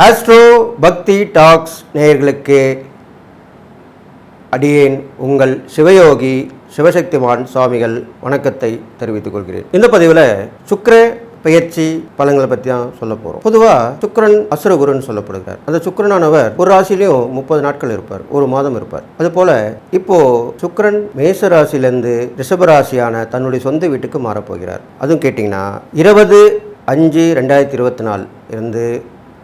Astro பக்தி tax நேயர்களுக்கு அடியேன் உங்கள் சிவயோகி சிவசக்திமான் சுவாமிகள் வணக்கத்தை தெரிவித்துக் கொள்கிறேன். இந்த பதிவில் சுக்கிர பெயர்ச்சி பலன்களை பற்றி தான் சொல்ல போகிறோம். பொதுவாக சுக்கிரன் அசுரகுருன்னு சொல்லப்படுகிறார். அந்த சுக்கிரனானவர் ஒரு ராசிலையும் 30 நாட்கள் இருப்பார், ஒரு மாதம் இருப்பார். அதுபோல் இப்போ சுக்கிரன் மேச ராசியிலேருந்து ரிஷபராசியான தன்னுடைய சொந்த வீட்டுக்கு மாறப்போகிறார். அதுவும் கேட்டிங்கன்னா 20/5/2024 இருந்து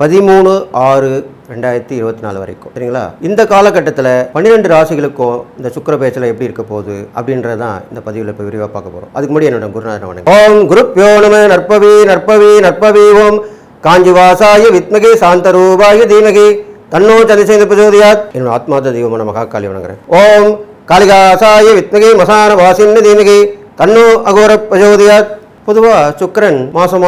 13/6/2024 வரைக்கும், சரிங்களா? இந்த காலகட்டத்தில் 12 ராசிகளுக்கும் இந்த சுக்கிர பேச்சில் எப்படி இருக்க போகுது அப்படின்றதான் இந்த பதிவில் இப்போ விரிவாக பார்க்க போகிறோம். அதுக்கு முன்னாடி என்னோட குருநாதன் வணக்கம். ஓம் குருப்யோ நம நற்பவி நற்பவி நற்பவி ஓம் காஞ்சிவாசாய வித்மகே சாந்தரூபாய தீமகி தன்னோ சந்திரசேகர பிரச்சோதயாத். என்னோட ஆத்மார்த்த தெய்வமான மகாகாளி வணங்குறேன். ஓம் காளிகாசாய வித்மகே மசான வாசின்னு தீமகி தன்னோ அகோர பிரச்சோதயாத். பொதுவாக சுக்கிரன் மாதம்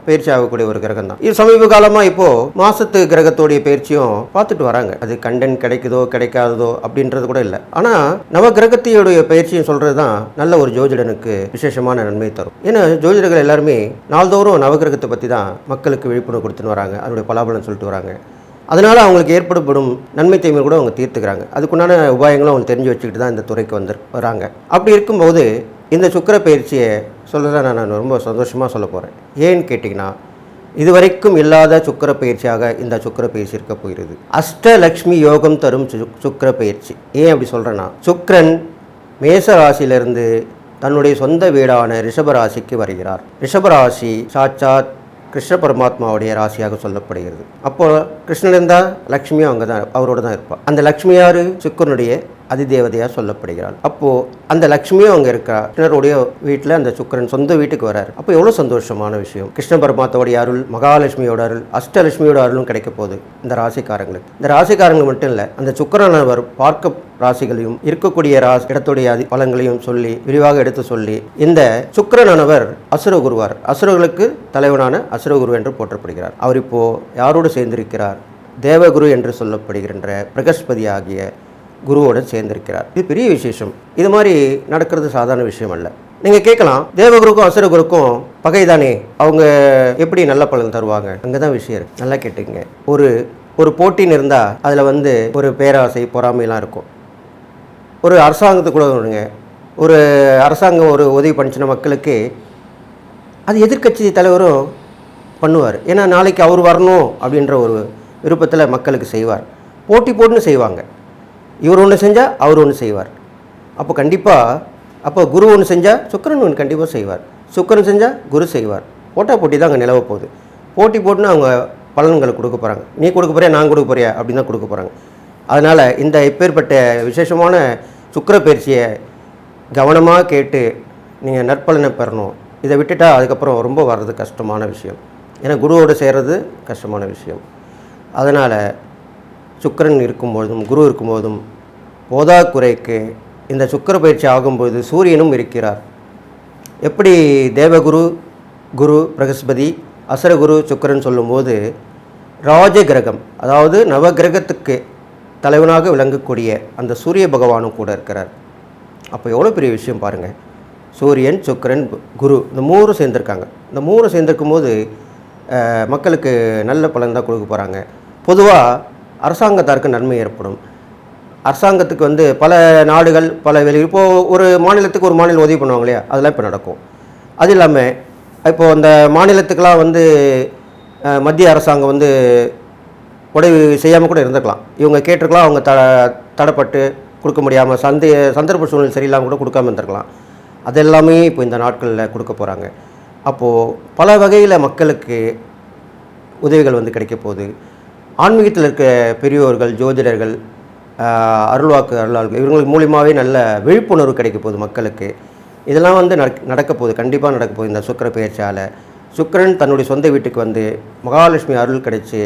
பயிற்சி ஆகக்கூடிய ஒரு கிரகம் தான். இது சமீப காலமாக இப்போது மாசத்து கிரகத்தோடைய பயிற்சியும் பார்த்துட்டு வராங்க. அது கண்டன் கிடைக்குதோ கிடைக்காததோ அப்படின்றது கூட இல்லை. ஆனால் நவ கிரகத்தையுடைய பயிற்சியும் சொல்கிறது தான் நல்ல ஒரு ஜோதிடனுக்கு விசேஷமான நன்மை தரும். ஏன்னா ஜோதிடர்கள் எல்லாருமே நாள்தோறும் நவகிரகத்தை பற்றி தான் மக்களுக்கு விழிப்புணர்வு கொடுத்துன்னு வராங்க, அதனுடைய பலாபலன் சொல்லிட்டு வராங்க. அதனால் அவங்களுக்கு ஏற்படப்படும் நன்மை தீமை கூட அவங்க தீர்த்துக்கிறாங்க. அதுக்குண்டான உபாயங்களும் அவங்க தெரிஞ்சு வச்சுக்கிட்டு தான் இந்த துறைக்கு வராங்க. அப்படி இருக்கும்போது இந்த சுக்கிர பயிற்சியை சொல்கிறத நான் ரொம்ப சந்தோஷமாக சொல்ல போகிறேன். ஏன்னு கேட்டிங்கன்னா, இதுவரைக்கும் இல்லாத சுக்கிர பயிற்சியாக இந்த சுக்கிர பயிற்சி இருக்க போகிறது. அஷ்டலக்ஷ்மி யோகம் தரும் சுக்கிர பயிற்சி. ஏன் அப்படி சொல்கிறேன்னா, சுக்கிரன் மேச ராசியிலிருந்து தன்னுடைய சொந்த வீடான ரிஷபராசிக்கு வருகிறார். ரிஷபராசி சாட்சாத் கிருஷ்ண பரமாத்மாவுடைய ராசியாக சொல்லப்படுகிறது. அப்போ கிருஷ்ணன் இருந்தால் லக்ஷ்மியும் அவங்க தான், அவரோட தான் இருப்பாள். அந்த லக்ஷ்மி யாரு? சுக்கிரனுடைய அதிதேவதையாக சொல்லப்படுகிறாள். அப்போது அந்த லக்ஷ்மியும் அங்கே இருக்கா. கிருஷ்ணருடைய வீட்டில் அந்த சுக்கிரன் சொந்த வீட்டுக்கு வராரு. அப்போ எவ்வளோ சந்தோஷமான விஷயம். கிருஷ்ண பரமாத்மாவுடைய அருள், மகாலட்சுமியோட அருள், அஷ்டலட்சுமியோட அருளும் கிடைக்க போகுது இந்த ராசிக்காரங்களுக்கு. இந்த ராசிக்காரங்களுக்கு மட்டும் இல்லை, அந்த சுக்கிரனவர் பார்க்க ராசிகளையும் இருக்கக்கூடிய இடத்துடைய பலன்களையும் சொல்லி விரிவாக எடுத்து சொல்லி, இந்த சுக்கிரனவர் அசுரகுருவார், அசுரர்களுக்கு தலைவனான அசுரகுரு என்று போற்றப்படுகிறார். அவர் இப்போ யாரோடு சேர்ந்திருக்கிறார்? தேவகுரு என்று சொல்லப்படுகின்ற பிரகஸ்பதி ஆகிய குருவோடு சேர்ந்திருக்கிறார். இது பெரிய விசேஷம். இது மாதிரி நடக்கிறது சாதாரண விஷயம் அல்ல. நீங்கள் கேட்கலாம், தேவகுருக்கும் அசுரகுருக்கும் பகைதானே, அவங்க எப்படி நல்ல பலன் தருவாங்க? அங்கே தான் விஷயம் இருக்கு. நல்லா கேட்டுக்கங்க. ஒரு போட்டின்னு இருந்தால் அதில் ஒரு பேராசை பொறாமையெல்லாம் இருக்கும். ஒரு அரசாங்கத்துக்கு கூட விடுங்க, ஒரு அரசாங்கம் ஒரு உதவி பண்ணிச்சின மக்களுக்கு அது எதிர்க்கட்சி தலைவரும் பண்ணுவார். ஏன்னா நாளைக்கு அவர் வரணும் அப்படின்ற ஒரு விருப்பத்தில் மக்களுக்கு செய்வார். போட்டுன்னு செய்வாங்க. இவர் ஒன்று செஞ்சால் அவர் ஒன்று செய்வார். அப்போ குரு ஒன்று செஞ்சால் சுக்கிரன் ஒன்று கண்டிப்பாக செய்வார். சுக்கிரன் செஞ்சால் குரு செய்வார். போட்டி தான் அங்கே நிலவ போகுது. போட்டுன்னு அவங்க பலன்களை கொடுக்க போகிறாங்க. நீ கொடுக்க போறியா, நான் கொடுக்க போறியா அப்படின்னு தான் கொடுக்க போகிறாங்க. அதனால் இந்த இப்பேற்பட்ட விசேஷமான சுக்கிர பயிற்சியை கவனமாக கேட்டு நீங்கள் நற்பலனை பெறணும். இதை விட்டுட்டால் அதுக்கப்புறம் ரொம்ப வர்றது கஷ்டமான விஷயம். ஏன்னா குருவோடு சேர்றது கஷ்டமான விஷயம். அதனால் சுக்கிரன் இருக்கும்போதும் குரு இருக்கும்போதும் போதாக்குறைக்கு இந்த சுக்கிர பயிற்சி ஆகும்போது சூரியனும் இருக்கிறார். எப்படி தேவகுரு, குரு, பிரகஸ்பதி, அசுரகுரு, சுக்கிரன் சொல்லும்போது ராஜகிரகம், அதாவது நவகிரகத்துக்கு தலைவனாக விளங்கக்கூடிய அந்த சூரிய பகவானும் கூட இருக்கிறார். அப்போ எவ்வளோ பெரிய விஷயம் பாருங்கள். சூரியன், சுக்கிரன், குரு, இந்த 3 சேர்ந்துருக்காங்க. இந்த 3 சேர்ந்துருக்கும் போது மக்களுக்கு நல்ல பலன் தான் கொடுக்க போகிறாங்க. பொதுவாக அரசாங்கத்தாருக்கு நன்மை ஏற்படும். அரசாங்கத்துக்கு பல நாடுகள் பல இப்போது ஒரு மாநிலத்துக்கு ஒரு மாநிலம் உதவி பண்ணுவாங்க இல்லையா, அதெல்லாம் இப்போ நடக்கும். அது இல்லாமல் இப்போது அந்த மாநிலத்துக்கெலாம் மத்திய அரசாங்கம் உதவி செய்யாமல் கூட இருந்துக்கலாம். இவங்க கேட்டிருக்கலாம், அவங்க தடைப்பட்டு கொடுக்க முடியாமல் சந்தர்ப்ப சூழ்நிலை சரியில்லாமல் கூட கொடுக்காமல் இருந்திருக்கலாம். அது எல்லாமே இப்போ இந்த நாட்களில் கொடுக்க போகிறாங்க. அப்போது பல வகையில் மக்களுக்கு உதவிகள் கிடைக்க போகுது. ஆன்மீகத்தில் இருக்க பெரியோர்கள், ஜோதிடர்கள், அருளாளர்கள், இவங்களுக்கு மூலியமாகவே நல்ல விழிப்புணர்வு கிடைக்க போகுது மக்களுக்கு. இதெல்லாம் நடக்க போகுது, கண்டிப்பாக நடக்க போகுது. இந்த சுக்கிர பெயர்ச்சியால் சுக்கிரன் தன்னுடைய சொந்த வீட்டுக்கு மகாலட்சுமி அருள் கிடைச்சி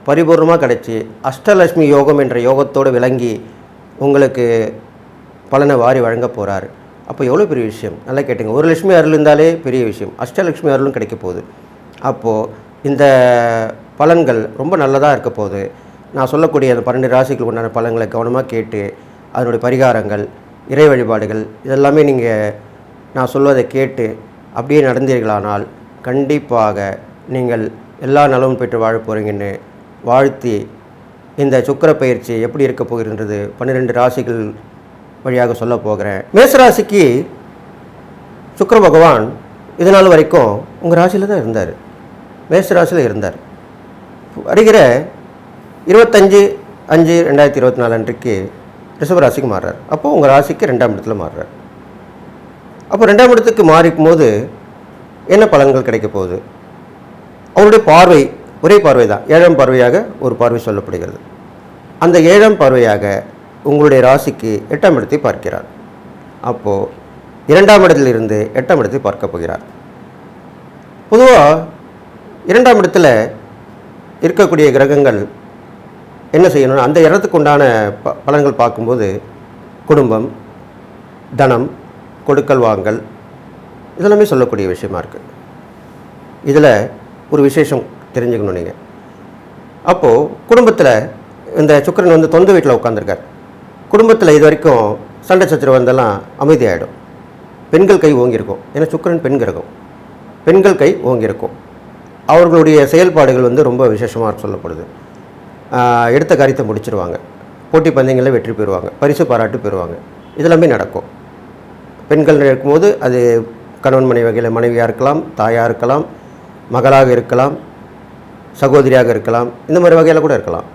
பரிபூர்ணமாக கிடைச்சி அஷ்டலட்சுமி யோகம் என்ற யோகத்தோடு விளங்கி உங்களுக்கு பலனை வாரி வழங்க போகிறார். அப்போ எவ்வளோ பெரிய விஷயம். நல்லா கேட்டுங்க. ஒரு லட்சுமி அருள் இருந்தாலே பெரிய விஷயம். அஷ்டலட்சுமி அருளும் கிடைக்க போகுது. அப்போது இந்த பலன்கள் ரொம்ப நல்லதாக இருக்க போகுது. நான் சொல்லக்கூடிய அந்த 12 ராசிகளுக்கு உண்டான பலன்களை கவனமாக கேட்டு அதனுடைய பரிகாரங்கள், இறை வழிபாடுகள் இதெல்லாமே நான் சொல்வதை கேட்டு அப்படியே நடந்தீர்களானால் கண்டிப்பாக நீங்கள் எல்லா நலமும் பெற்று வாழ போகிறீங்கன்னு வாழ்த்தி இந்த சுக்கிர பயிற்சி எப்படி இருக்க போகின்றது 12 ராசிகள் வழியாக சொல்ல போகிறேன். மேசராசிக்கு சுக்கிர பகவான் இது நாள் வரைக்கும் உங்கள் ராசியில் தான் இருந்தார், மேசராசியில் இருந்தார். வருகிற 25/5/2024 அன்றைக்கு ரிஷபராசிக்கு மாறுறார். அப்போது உங்கள் ராசிக்கு 2ஆம் இடத்துல மாறுறார். அப்போ 2ஆம் இடத்துக்கு மாறிக்கும் போது என்ன பலன்கள் கிடைக்க போகுது? அவருடைய பார்வை ஒரே பார்வை தான், 7ஆம் பார்வையாக ஒரு பார்வை சொல்லப்படுகிறது. அந்த 7ஆம் பார்வையாக உங்களுடைய ராசிக்கு 8ஆம் இடத்தை பார்க்கிறார். அப்போது 2ஆம் இடத்திலிருந்து 8ஆம் இடத்தை பார்க்க போகிறார். பொதுவாக 2ஆம் இடத்துல இருக்கக்கூடிய கிரகங்கள் என்ன செய்யணும்னா அந்த இடத்துக்கு உண்டான பலன்கள் பார்க்கும்போது குடும்பம், தனம், கொடுக்கல் வாங்கல் இதெல்லாமே சொல்லக்கூடிய விஷயமா இருக்குது. இதில் ஒரு விசேஷம் தெரிஞ்சுக்கணும் நீங்கள். அப்போது குடும்பத்தில் இந்த சுக்கிரன் வந்து சொந்த வீட்டில் உட்காந்துருக்கார். குடும்பத்தில் இது வரைக்கும் சண்டை சச்சரவு வந்தெல்லாம் அமைதியாகிடும். பெண்கள் கை ஓங்கியிருக்கும், ஏன்னா சுக்கிரன் பெண் கிரகம், பெண்கள் கை ஓங்கியிருக்கும். அவர்களுடைய செயல்பாடுகள் வந்து ரொம்ப விசேஷமாக சொல்லப்படுது. எடுத்த காரியத்தை முடிச்சிருவாங்க, போட்டி பந்தயங்களில் வெற்றி பெறுவாங்க, பரிசு பாராட்டு பெறுவாங்க. இதெல்லாமே நடக்கும். பெண்கள் இருக்கும்போது அது கணவன் மனைவி வகையில் மனைவியாக இருக்கலாம், தாயாக இருக்கலாம், மகளாக இருக்கலாம், சகோதரியாக இருக்கலாம், இந்த மாதிரி வகையில் கூட இருக்கலாம்.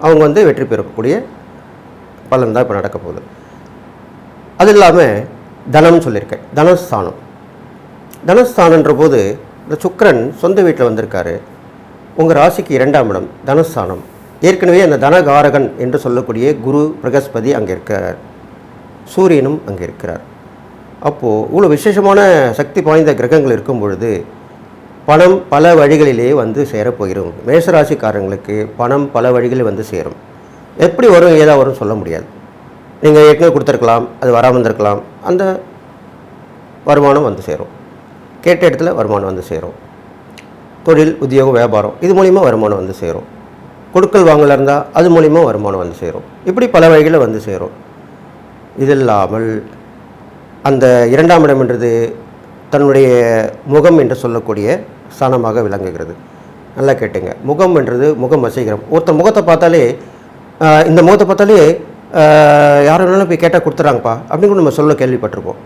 அவங்க வந்து வெற்றி பெறக்கூடிய பலன் தான் இப்போ நடக்க போகுது. அது இல்லாமல் தனம்னு சொல்லியிருக்கேன், தனஸ்தானம். தனஸ்தானன்ற போது இந்த சுக்கிரன் சொந்த வீட்டில் வந்திருக்காரு. உங்கள் ராசிக்கு 2ஆம் இடம் தனஸ்தானம். ஏற்கனவே அந்த தனகாரகன் என்று சொல்லக்கூடிய குரு பிரகஸ்பதி அங்கே இருக்கிறார், சூரியனும் அங்கே இருக்கிறார். அப்போது இவ்வளோ விசேஷமான சக்தி வாய்ந்த கிரகங்கள் இருக்கும் பொழுது பணம் பல வழிகளிலே வந்து சேரப்போகிறோம். மேசராசிக்காரங்களுக்கு பணம் பல வழிகளில் வந்து சேரும். எப்படி வரும் ஏதா வரும் சொல்ல முடியாது. நீங்கள் ஏற்கனவே கொடுத்துருக்கலாம், அது வராமல் இருந்திருக்கலாம். அந்த வருமானம் வந்து சேரும், கேட்ட இடத்துல வருமானம் வந்து சேரும். தொழில், உத்தியோகம், வியாபாரம் இது மூலிமா வருமானம் வந்து சேரும். கொடுக்கல் வாங்கல இருந்தால் அது மூலிமா வருமானம் வந்து சேரும். இப்படி பல வழிகளில் வந்து சேரும். இது இல்லாமல் அந்த 2ஆம் இடம் என்றது தன்னுடைய முகம் என்று சொல்லக்கூடிய ஸ்தானமாக விளங்குகிறது. நல்லா கேட்டுங்க, முகம் என்றது முகம் வசீகரம். ஒருத்தர் முகத்தை பார்த்தாலே இந்த முகத்தை பார்த்தாலே யாரெல்லாம் போய் கேட்டால் கொடுத்துறாங்கப்பா அப்படின்னு நம்ம சொல்ல கேள்விப்பட்டிருப்போம்.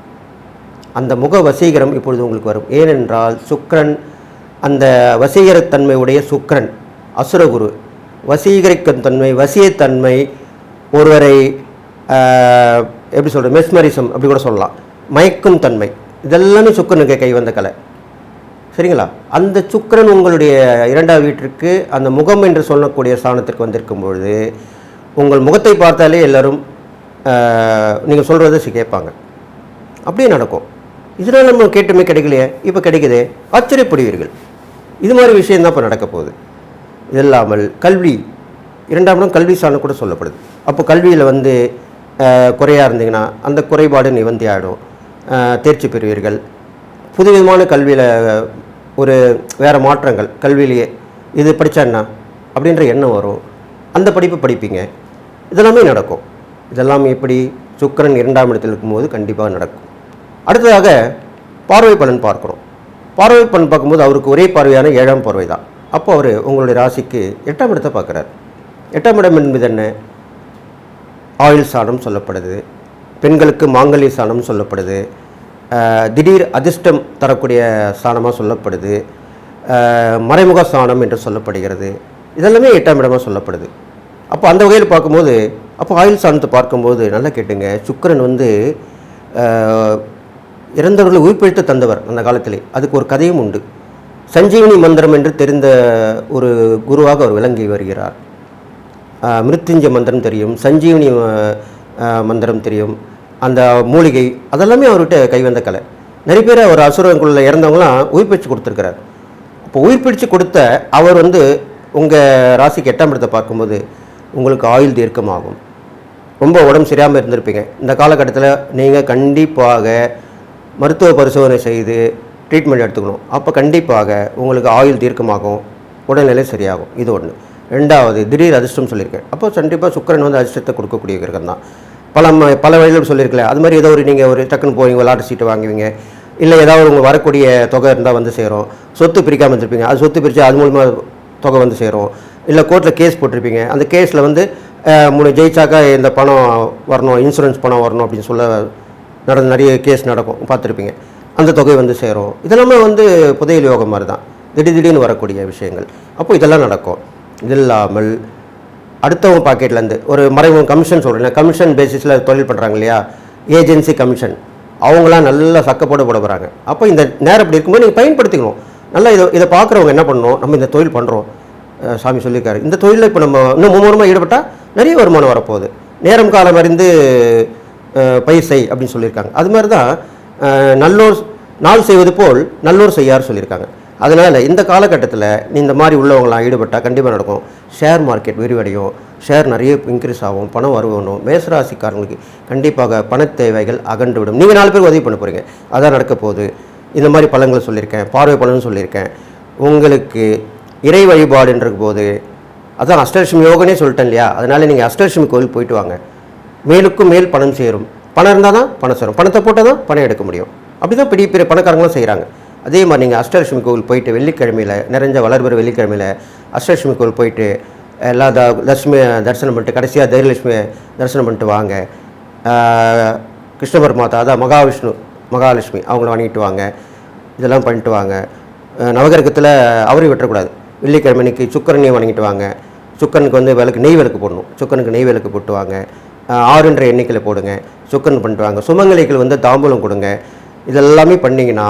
அந்த முக வசீகரம் இப்பொழுது உங்களுக்கு வரும். ஏனென்றால் சுக்கிரன், அந்த வசீகரத்தன்மையுடைய சுக்கிரன் அசுரகுரு, வசீகரிக்கும் தன்மை, வசியத்தன்மை, ஒருவரை எப்படி சொல்கிறது, மெஸ்மரிசம் அப்படி கூட சொல்லலாம், மயக்கும் தன்மை, இதெல்லாமே சுக்கிரனுக்கு கை வந்த கலை. சரிங்களா? அந்த சுக்கிரன் உங்களுடைய 2ஆம் வீட்டிற்கு அந்த முகம் என்று சொல்லக்கூடிய ஸ்தானத்திற்கு வந்திருக்கும் பொழுது உங்கள் முகத்தை பார்த்தாலே எல்லோரும் நீங்கள் சொல்கிறத கேட்பாங்க. அப்படியே நடக்கும். இதனால் நம்ம கேட்டுமே கிடைக்கலையே, இப்போ கிடைக்குதே, ஆச்சரியப்படுவீர்கள். இது மாதிரி விஷயந்தான் இப்போ நடக்க போகுது. இது இல்லாமல் கல்வி, 2ஆம் இடம் கல்வி ஸ்தானம் கூட சொல்லப்படுது. அப்போ கல்வியில் வந்து குறையாக இருந்தீங்கன்னா அந்த குறைபாடு நிவர்த்தி ஆகிடும், தேர்ச்சி பெறுவீர்கள். புதுவிதமான கல்வியில் ஒரு வேறு மாற்றங்கள், கல்வியிலேயே இது படித்தா என்ன அப்படின்ற எண்ணம் வரும், அந்த படிப்பு படிப்பீங்க. இதெல்லாமே நடக்கும். இதெல்லாமே எப்படி சுக்கிரன் 2ஆம் இடத்தில் இருக்கும்போது கண்டிப்பாக நடக்கும். அடுத்ததாக பார்வை பலன் பார்க்குறோம். பார்வை பலன் பார்க்கும்போது அவருக்கு ஒரே பார்வையான 7ஆம் பார்வை தான். அப்போ அவர் உங்களுடைய ராசிக்கு 8ஆம் இடத்தை பார்க்குறார். 8ஆம் இடம் என்பது என்ன? ஆயுள் ஸ்தானம் சொல்லப்படுது, பெண்களுக்கு மாங்கல்ய ஸ்தானம் சொல்லப்படுது, திடீர் அதிர்ஷ்டம் தரக்கூடிய ஸ்தானமாக சொல்லப்படுது, மறைமுக ஸ்தானம் என்று சொல்லப்படுகிறது. இதெல்லாமே 8ஆம் இடமாக சொல்லப்படுது. அப்போ அந்த வகையில் பார்க்கும்போது, அப்போ ஆயுள் ஸ்தானத்தை பார்க்கும்போது நல்லா கேட்டுங்க, சுக்கிரன் வந்து இறந்தவர்களை உயிர்ப்பிழைத்து தந்தவர் அந்த காலத்திலே. அதுக்கு ஒரு கதையும் உண்டு. சஞ்சீவனி மந்திரம் என்று தெரிந்த ஒரு குருவாக அவர் விளங்கி வருகிறார். மிருத்யுஞ்சய மந்திரம் தெரியும், சஞ்சீவனி மந்திரம் தெரியும், அந்த மூலிகை அதெல்லாமே அவர்கிட்ட கைவந்த கலை. நிறைய பேர் அவர் அசுரங்களுள்ள இறந்தவங்களாம் உயிர் பிடிச்சு கொடுத்துருக்கிறார். அப்போ உயிர் பிடிச்சு கொடுத்த அவர் வந்து உங்கள் ராசிக்கு 8ஆம் இடத்தை பார்க்கும்போது உங்களுக்கு ஆயுள் தீர்க்கமாகும். ரொம்ப உடம்பு சரியாமல் இருந்திருப்பீங்க. இந்த காலகட்டத்தில் நீங்கள் கண்டிப்பாக மருத்துவ பரிசோதனை செய்து ட்ரீட்மெண்ட் எடுத்துக்கணும். அப்போ கண்டிப்பாக உங்களுக்கு ஆயுள் தீர்க்கமாகும், உடல்நிலை சரியாகும். இது ஒன்று. 2வது திடீர் அதிர்ஷ்டம் சொல்லியிருக்கேன். அப்போ கண்டிப்பாக சுக்கிரன் வந்து அதிர்ஷ்டத்தை கொடுக்கக்கூடிய கிரகம் தான். பல வழியில் சொல்லியிருக்கல. அது மாதிரி ஏதோ ஒரு நீங்கள் ஒரு டக்குன்னு போவீங்க, லாட்டரி சீட்டு வாங்குவீங்க, இல்லை ஏதாவது உங்களுக்கு வரக்கூடிய தொகை இருந்தால் வந்து சேரும். சொத்து பிரிக்காமல் இருந்திருப்பீங்க, அது சொத்து பிரித்து அது மூலமாக தொகை வந்து சேரும். இல்லை கோர்ட்டில் கேஸ் போட்டிருப்பீங்க, அந்த கேஸில் வந்து ஜெயிச்சாக்கா இந்த பணம் வரணும், இன்சூரன்ஸ் பணம் வரணும் அப்படின்னு சொல்ல நிறைய கேஸ் நடக்கும், பார்த்துருப்பீங்க. அந்த தொகை வந்து சேரும். இதெல்லாமே வந்து புதையல் யோகம் மாதிரி தான், திடீர்னு வரக்கூடிய விஷயங்கள். அப்போ இதெல்லாம் நடக்கும். இது இல்லாமல் அடுத்தவங்க பாக்கெட்லேருந்து ஒரு மறைமுக கமிஷன் சொல்கிறேன், கமிஷன் பேசிஸில் தொழில் பண்ணுறாங்க இல்லையா, ஏஜென்சி கமிஷன், அவங்களாம் நல்லா சக்கப்போட போட போகிறாங்க. அப்போ இந்த நேரம் இப்படி இருக்கும்போது நீங்கள் பயன்படுத்திக்கணும். நல்லா இதை பார்க்குறவங்க என்ன பண்ணணும், நம்ம இந்த தொழில் பண்ணுறோம், சாமி சொல்லியிருக்காரு, இந்த தொழிலில் இப்போ நம்ம இன்னும் மும்முரமாக ஈடுபட்டால் நிறைய வருமானம் வரப்போகுது, நேரம் காலம் அறிந்து பயிர் செய் அப்படின்னு சொல்லியிருக்காங்க. அது மாதிரி தான் நல்லோர் நாள் செய்வது போல் நல்லோர் செய்யார் சொல்லியிருக்காங்க. அதனால் இந்த காலகட்டத்தில் இந்த மாதிரி உள்ளவங்களாம் ஈடுபட்டால் கண்டிப்பாக நடக்கும். ஷேர் மார்க்கெட் விரிவடையும், ஷேர் நிறைய இன்க்ரீஸ் ஆகும், பணம் வருவணும். மேசராசிக்காரங்களுக்கு கண்டிப்பாக பண தேவைகள் அகன்று விடும். நீங்கள் 4 பேர் உதவி பண்ண போகிறீங்க, அதான் நடக்க போகுது. இந்த மாதிரி பலன்களை சொல்லியிருக்கேன், பார்வை பலன்னு சொல்லியிருக்கேன். உங்களுக்கு இறை வழிபாடுன்ற போது அதான் அஷ்டலட்சுமி யோகனே சொல்லிட்டேன் இல்லையா, அதனால் நீங்கள் அஷ்டலட்சுமி கோவில் போயிட்டு வாங்க. மேலுக்கும் மேல் பணம் சேரும். பணம் இருந்தால் தான் பணம் சேரும், பணத்தை போட்டால் தான் பணம் எடுக்க முடியும். அப்படி தான் பெரிய பெரிய பணக்காரங்களும் செய்கிறாங்க. அதே மாதிரி நீங்கள் அஷ்டலட்சுமி கோவில் போயிட்டு வெள்ளிக்கிழமையில் நிறைஞ்ச வளர்பெற வெள்ளிக்கிழமையில் அஷ்டலட்சுமி கோவில் போயிட்டு எல்லா லட்சுமி தரிசனம் பண்ணிட்டு கடைசியாக தைரியலட்சுமி தரிசனம் பண்ணிட்டு வாங்க. கிருஷ்ண பரமாத்தா அதான் மகாவிஷ்ணு மகாலட்சுமி அவங்கள வணங்கிட்டு வாங்க. இதெல்லாம் பண்ணிட்டு வாங்க. நவகிரகத்தில் அவரையும் விட்டுறக்கூடாது. வெள்ளிக்கிழமை இன்னைக்கு சுக்கரனையும் வணங்கிட்டு வாங்க. சுக்கரனுக்கு வந்து நெய் விளக்கு போடணும், சுக்கரனுக்கு நெய் விளக்கு போட்டு வாங்க. 6என்ற எண்ணிக்கையில் போடுங்க, சுக்கரன் பண்ணிட்டு வாங்க. சுமங்கலிகள் வந்து தாம்பூலம் கொடுங்க. இதெல்லாமே பண்ணிங்கன்னா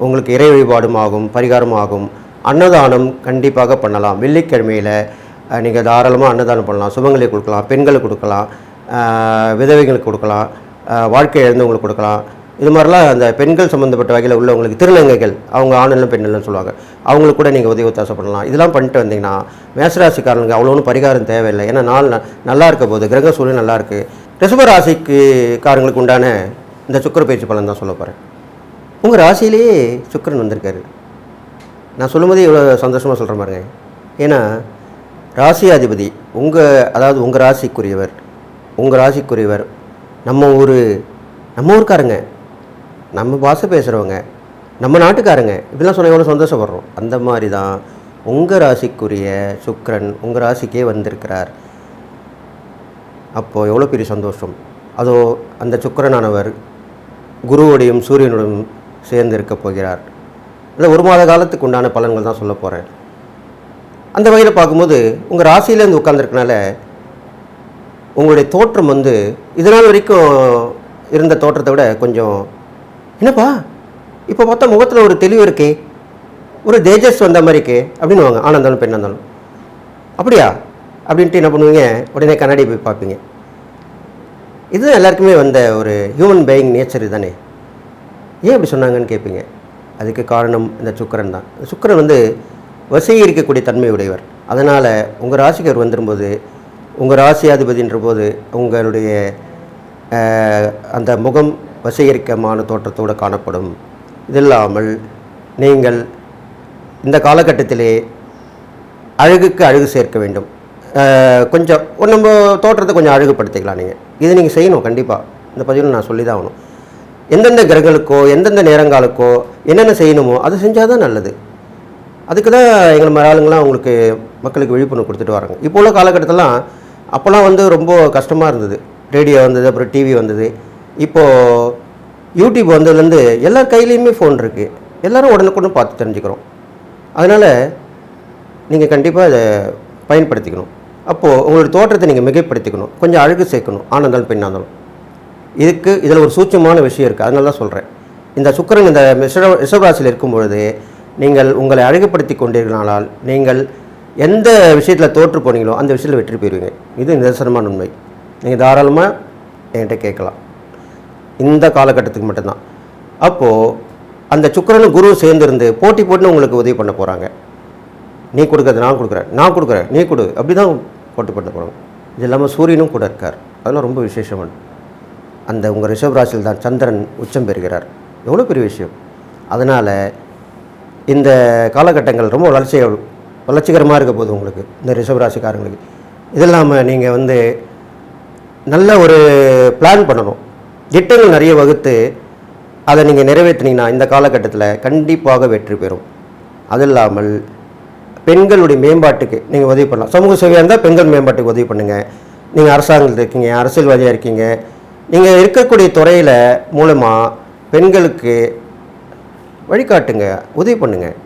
உங்களுக்கு இறை வழிபாடும் ஆகும், பரிகாரம் ஆகும். அன்னதானம் கண்டிப்பாக பண்ணலாம். வெள்ளிக்கிழமையில் நீங்கள் தாராளமாக அன்னதானம் பண்ணலாம். சுமங்கலியை கொடுக்கலாம், பெண்களுக்கு கொடுக்கலாம், விதவைகளுக்கு கொடுக்கலாம், வாழ்க்கை இழந்தவங்களுக்கு கொடுக்கலாம். இது மாதிரிலாம் அந்த பெண்கள் சம்மந்தப்பட்ட வகையில் உள்ளவங்களுக்கு திருநங்கைகள், அவங்க ஆணிலும் பெண்ணிலும் சொல்லுவாங்க, அவங்களுக்கு கூட நீங்கள் உதவி ஒத்தாசை பண்ணலாம். இதெல்லாம் பண்ணிட்டு வந்தீங்கன்னா மேசராசிக்காரனுக்கு அவ்வளோ ஒன்றும் பரிகாரம் தேவையில்லை. ஏன்னா நாள் நல்லா இருக்க போது, கிரக சூழ்நிலை நல்லா இருக்குது. ரிஷபராசிக்காரங்களுக்கு உண்டான இந்த சுக்கிர பயிற்சி பலன் தான் சொல்ல போகிறேன். உங்கள் ராசியிலேயே சுக்கிரன் வந்திருக்காரு. நான் சொல்லும்போதே இவ்வளோ சந்தோஷமாக சொல்கிற பாருங்க. ஏன்னா ராசியாதிபதி அதாவது உங்கள் ராசிக்குரியவர் நம்ம ஊருக்காரங்க, நம்ம பாஷை பேசுகிறவங்க, நம்ம நாட்டுக்காரங்க, இப்படிலாம் சொன்னால் எவ்வளோ சந்தோஷப்படுறோம். அந்த மாதிரி தான் உங்கள் ராசிக்குரிய சுக்கிரன் உங்கள் ராசிக்கே வந்திருக்கிறார். அப்போது எவ்வளோ பெரிய சந்தோஷம். அதோ அந்த சுக்கிரனானவர் குருவோடையும் சூரியனோடும் சேர்ந்து இருக்க போகிறார். இல்லை 1 மாத காலத்துக்கு உண்டான பலன்கள் தான் சொல்ல போகிறேன். அந்த வகையில் பார்க்கும்போது உங்கள் ராசியிலேருந்து உட்கார்ந்துருக்கனால உங்களுடைய தோற்றம் வந்து இதனால் வரைக்கும் இருந்த தோற்றத்தை விட கொஞ்சம் என்னப்பா இப்போ பார்த்தா முகத்தில் ஒரு தெளிவு இருக்கே, ஒரு தேஜஸ் வந்த மாதிரி இருக்கே அப்படின்னு வாங்க. ஆண் இருந்தாலும் பெண்ணாக இருந்தாலும் அப்படியா அப்படின்ட்டு என்ன பண்ணுவீங்க, உடனே கண்ணாடி போய் பார்ப்பீங்க. இதுதான் எல்லாருக்குமே வந்த ஒரு ஹியூமன் பீயிங் நேச்சர் தானே. ஏன் அப்படி சொன்னாங்கன்னு கேட்பீங்க. அதுக்கு காரணம் இந்த சுக்கிரன் தான். சுக்கிரன் வந்து வசீகரிக்கக்கூடிய தன்மை உடையவர். அதனால் உங்கள் ராசிக்கு அவர் வந்துடும்போது உங்கள் ராசியாதிபதின்ற போது உங்களுடைய அந்த முகம் வசீகரிக்கமான தோற்றத்தோடு காணப்படும். இது இல்லாமல் நீங்கள் இந்த காலகட்டத்திலே அழகுக்கு அழகு சேர்க்க வேண்டும். கொஞ்சம் நம்ம தோற்றத்தை கொஞ்சம் அழகுபடுத்திக்கலாம். இது நீங்கள் செய்யணும். கண்டிப்பாக இந்த பதிவில் நான் சொல்லி தான் ஆகணும். எந்தெந்த கிரகங்களுக்கோ எந்தெந்த நேரங்களுக்கோ என்னென்ன செய்யணுமோ அதை செஞ்சால் தான் நல்லது. அதுக்கு தான் எங்கள் மாதிரி ஆளுங்களாம் உங்களுக்கு மக்களுக்கு விழிப்புணர்வு கொடுத்துட்டு வராங்க. இப்போ உள்ள காலகட்டத்திலாம் அப்போல்லாம் வந்து ரொம்ப கஷ்டமாக இருந்தது. ரேடியோ வந்தது, அப்புறம் டிவி வந்தது. இப்போது யூடியூப் வந்ததுலேருந்து எல்லார் கையிலையுமே ஃபோன் இருக்குது. எல்லோரும் உடனுக்குடன் பார்த்து தெரிஞ்சுக்கிறோம். அதனால் நீங்கள் கண்டிப்பாக அதை பயன்படுத்திக்கணும். அப்போது உங்களுடைய தோற்றத்தை நீங்கள் மிகைப்படுத்திக்கணும், கொஞ்சம் அழகு சேர்க்கணும், ஆனந்தாலும் பெண்ணாந்தாலும். இதில் ஒரு சூட்சமான விஷயம் இருக்குது. அதனால தான் சொல்கிறேன். இந்த சுக்கிரன் இந்த ரிஷபராசியில் இருக்கும்பொழுது நீங்கள் உங்களை அழகுபடுத்தி கொண்டீர்களானால் நீங்கள் எந்த விஷயத்தில் தோற்று போனீங்களோ அந்த விஷயத்தில் வெற்றி பெறுவீங்க. இது நிதர்சனமான உண்மை. நீங்கள் தாராளமாக என்கிட்ட கேட்கலாம். இந்த காலகட்டத்துக்கு மட்டும்தான். அப்போது அந்த சுக்கிரனும் குரு சேர்ந்துருந்து போட்டி போட்டுன்னு உங்களுக்கு உதவி பண்ண போகிறாங்க. நீ கொடுக்குறது நான் கொடுக்குறேன் நீ கொடு, அப்படி தான் போட்டு பண்ண போகிறாங்க. இது இல்லாமல் சூரியனும் கூட இருக்கார். அதெல்லாம் ரொம்ப விசேஷமான. அந்த உங்கள் ரிஷபராசியில் தான் சந்திரன் உச்சம் பெறுகிறார். எவ்வளோ பெரிய விஷயம். அதனால் இந்த காலகட்டங்கள் ரொம்ப வளர்ச்சிகரமாக இருக்க போகுது உங்களுக்கு, இந்த ரிஷபராசிக்காரங்களுக்கு. இது இல்லாமல் நீங்கள் வந்து நல்ல ஒரு பிளான் பண்ணணும், திட்டங்கள் நிறைய வகுத்து அதை நீங்கள் நிறைவேற்றினீங்கன்னா இந்த காலகட்டத்தில் கண்டிப்பாக வெற்றி பெறும். அது இல்லாமல் பெண்களுடைய மேம்பாட்டுக்கு நீங்கள் உதவி பண்ணலாம். சமூக சேவையாக இருந்தால் பெண்கள் மேம்பாட்டுக்கு உதவி பண்ணுங்கள். நீங்கள் அரசாங்கத்தில் இருக்கீங்க, அரசியல்வாதியாக இருக்கீங்க, நீங்கள் இருக்கக்கூடிய துறையில் மூலமாக பெண்களுக்கு வழிகாட்டுங்க, உதவி பண்ணுங்கள்.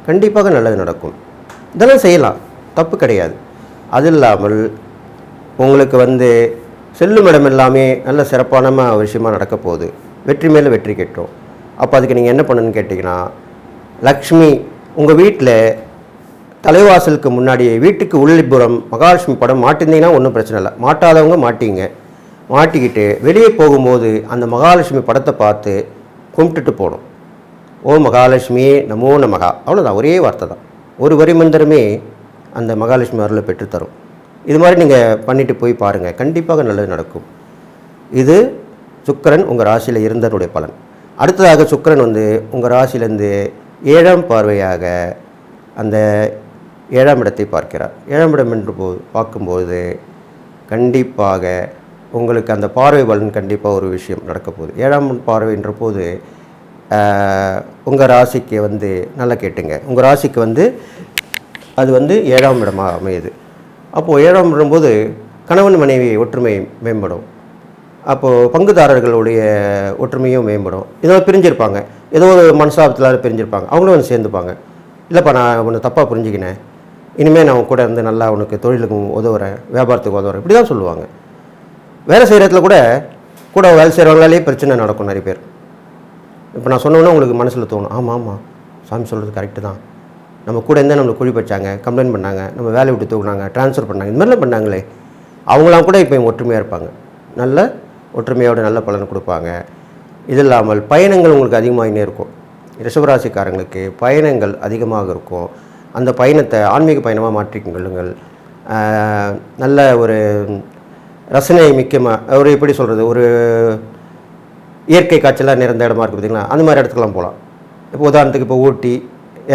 கண்டிப்பாக நல்லது நடக்கும். இதெல்லாம் செய்யலாம், தப்பு கிடையாது. அது இல்லாமல் உங்களுக்கு செல்லும் இடம் எல்லாமே நல்ல சிறப்பான விஷயமாக நடக்க போகுது. வெற்றி மேலே வெற்றி கிட்டும். அப்போ அதுக்கு நீங்கள் என்ன பண்ணணுன்னு கேட்டிங்கன்னா, லக்ஷ்மி உங்கள் வீட்டில் தலைவாசலுக்கு முன்னாடி வீட்டுக்கு உள்ளிப்புறம் மகாலட்சுமி படம் மாட்டிருந்தீங்கன்னா ஒன்றும் பிரச்சனை இல்லை. மாட்டாதவங்க மாட்டிங்க. மாட்டிக்கிட்டு வெளியே போகும்போது அந்த மகாலட்சுமி படத்தை பார்த்து கும்பிட்டுட்டு போகணும். ஓ மகாலட்சுமியே நமோ நமகா, அவ்வளோதான். ஒரே வார்த்தை தான், ஒரு வரி மந்திரமே அந்த மகாலட்சுமி அருளை பெற்றுத்தரும். இது மாதிரி நீங்கள் பண்ணிவிட்டு போய் பாருங்கள், கண்டிப்பாக நல்லது நடக்கும். இது சுக்கிரன் உங்கள் ராசியில் இருந்தனுடைய பலன். அடுத்ததாக சுக்கிரன் உங்கள் ராசியிலேருந்து 7ஆம் பார்வையாக அந்த 7ஆம் இடத்தை பார்க்கிறார். 7ஆம் இடம் என்று பார்க்கும்போது கண்டிப்பாக உங்களுக்கு அந்த பார்வை பலன் கண்டிப்பாக ஒரு விஷயம் நடக்க போகுது. 7ஆம் பார்வைன்ற போது உங்கள் ராசிக்கு நல்லா கேட்டுங்க, உங்கள் ராசிக்கு அது 7ஆம் இடமாக அமையுது. அப்போது 7ஆம் இடம்போது கணவன் மனைவி ஒற்றுமை மேம்படும். அப்போது பங்குதாரர்களுடைய ஒற்றுமையும் மேம்படும். ஏதோ பிரிஞ்சிருப்பாங்க, ஏதோ ஒரு மனசாபத்தில் பிரிஞ்சிருப்பாங்க, அவங்களும் சேர்ந்துப்பாங்க. இல்லைப்பா நான் உன்னை தப்பாக புரிஞ்சுக்கினேன், இனிமேல் நான் கூட நல்லா உனக்கு தொழிலுக்கு உதவுறேன், வியாபாரத்துக்கு உதவுறேன், இப்படி தான் சொல்லுவாங்க. வேலை செய்கிற இடத்துல கூட வேலை செய்கிறவங்களாலே பிரச்சனை நடக்கும் நிறைய பேர். இப்போ நான் சொன்னோன்னா உங்களுக்கு மனசில் தோணும், ஆமாம் ஆமாம் சாமி சொல்கிறது கரெக்டு தான், நம்ம கூட இருந்தால் நம்மளை குழி வச்சாங்க, கம்ப்ளைண்ட் பண்ணாங்க, நம்ம வேலை விட்டு தூக்குனாங்க, ட்ரான்ஸ்ஃபர் பண்ணாங்க, இந்த மாதிரிலாம் பண்ணாங்களே, அவங்களாம் கூட இப்போ ஒற்றுமையாக இருப்பாங்க, நல்ல ஒற்றுமையோட நல்ல பலனை கொடுப்பாங்க. இது இல்லாமல் பயணங்கள் உங்களுக்கு அதிகமாகினே இருக்கும். ரிஷபராசிக்காரங்களுக்கு பயணங்கள் அதிகமாக இருக்கும். அந்த பயணத்தை ஆன்மீக பயணமாக மாற்றிக்கொள்ளுங்கள். நல்ல ஒரு ரசனை மிக்கமாக ஒரு எப்படி சொல்கிறது, ஒரு இயற்கை காய்ச்சலாக நிறைந்த இடமா இருக்குது பார்த்திங்களா, அந்த மாதிரி இடத்துக்குலாம் போகலாம். இப்போ உதாரணத்துக்கு இப்போ ஊட்டி,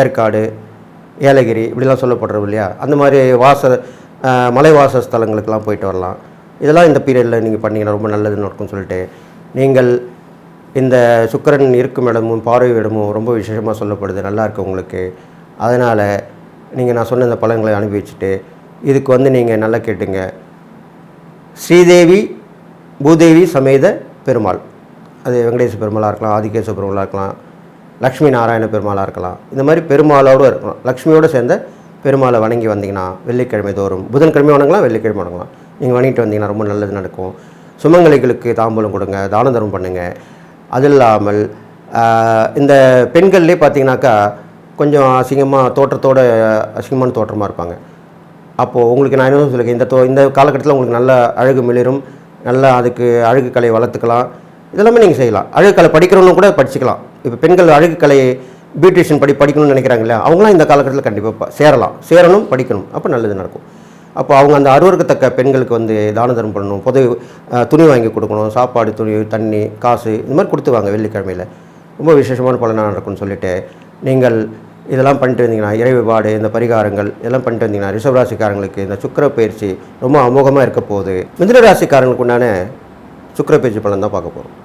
ஏற்காடு, ஏலகிரி இப்படிலாம் சொல்லப்படுறது இல்லையா, அந்த மாதிரி மலைவாச ஸ்தலங்களுக்கெல்லாம் போயிட்டு வரலாம். இதெல்லாம் இந்த பீரியடில் நீங்கள் பண்ணிங்கன்னா ரொம்ப நல்லதுன்னு இருக்கும்னு சொல்லிட்டு, நீங்கள் இந்த சுக்கிரன் இருக்கும் இடமும் பார்வை இடமும் ரொம்ப விசேஷமாக சொல்லப்படுது, நல்லா இருக்குது உங்களுக்கு. அதனால் நீங்கள் நான் சொன்ன இந்த பலன்களை அனுபவிச்சுட்டு இதுக்கு நீங்கள் நல்லா கேட்டுங்க. ஸ்ரீதேவி பூதேவி சமேத பெருமாள், அது வெங்கடேச பெருமாளாக இருக்கலாம், ஆதிகேச பெருமாளாக இருக்கலாம், லக்ஷ்மி நாராயண பெருமாளாக இருக்கலாம், இந்த மாதிரி பெருமாளோடு இருக்கலாம். லக்ஷ்மியோடு சேர்ந்த பெருமாளை வணங்கி வந்தீங்கன்னா வெள்ளிக்கிழமை தோறும், புதன்கிழமை வணங்கலாம், வெள்ளிக்கிழமை வணங்கலாம், நீங்கள் வணங்கிட்டு வந்தீங்கன்னா ரொம்ப நல்லது நடக்கும். சுமங்கலிகளுக்கு தாம்பூலம் கொடுங்க, தான தர்மம் பண்ணுங்கள். அது இல்லாமல் இந்த பெண்கள்லேயே பார்த்தீங்கன்னாக்கா கொஞ்சம் தோற்றத்தோடு அசிங்கமான தோற்றமாக இருப்பாங்க. அப்போது உங்களுக்கு நான் என்ன சொல்லியிருக்கேன், இந்த காலகட்டத்தில் உங்களுக்கு நல்ல அழகு மிளிரும், நல்லா அதுக்கு அழகு கலை வளர்த்துக்கலாம். இதெல்லாமே நீங்கள் செய்யலாம். அழகு கலை படிக்கிறவங்களும் கூட படிச்சுக்கலாம். இப்போ பெண்கள் அழகு கலை பியூட்டிஷியன் படிக்கணும்னு நினைக்கிறாங்க இல்லையா, அவங்களாம் இந்த காலகட்டத்தில் கண்டிப்பாக சேரணும், படிக்கணும். அப்போ நல்லது நடக்கும். அப்போ அவங்க அந்த அருவருக்கத்தக்க பெண்களுக்கு தான தர்மம் பண்ணணும், துணி வாங்கி கொடுக்கணும், சாப்பாடு, துணி, தண்ணி, காசு இந்த மாதிரி கொடுத்துவாங்க வெள்ளிக்கிழமையில். ரொம்ப விசேஷமான பலனாக நடக்கும்னு சொல்லிட்டு நீங்கள் இதெல்லாம் பண்ணிட்டு வந்தீங்கன்னா, இறை வழிபாடு, இந்த பரிகாரங்கள் இதெல்லாம் பண்ணிட்டு வந்தீங்கன்னா ரிஷபராசிக்காரங்களுக்கு இந்த சுக்கிர பயிற்சி ரொம்ப அமோகமாக இருக்க போகுது. மிதுன ராசிக்காரங்களுக்கு உண்டான சுக்கிர பயிற்சி பலன் தான் பார்க்க போகிறோம்.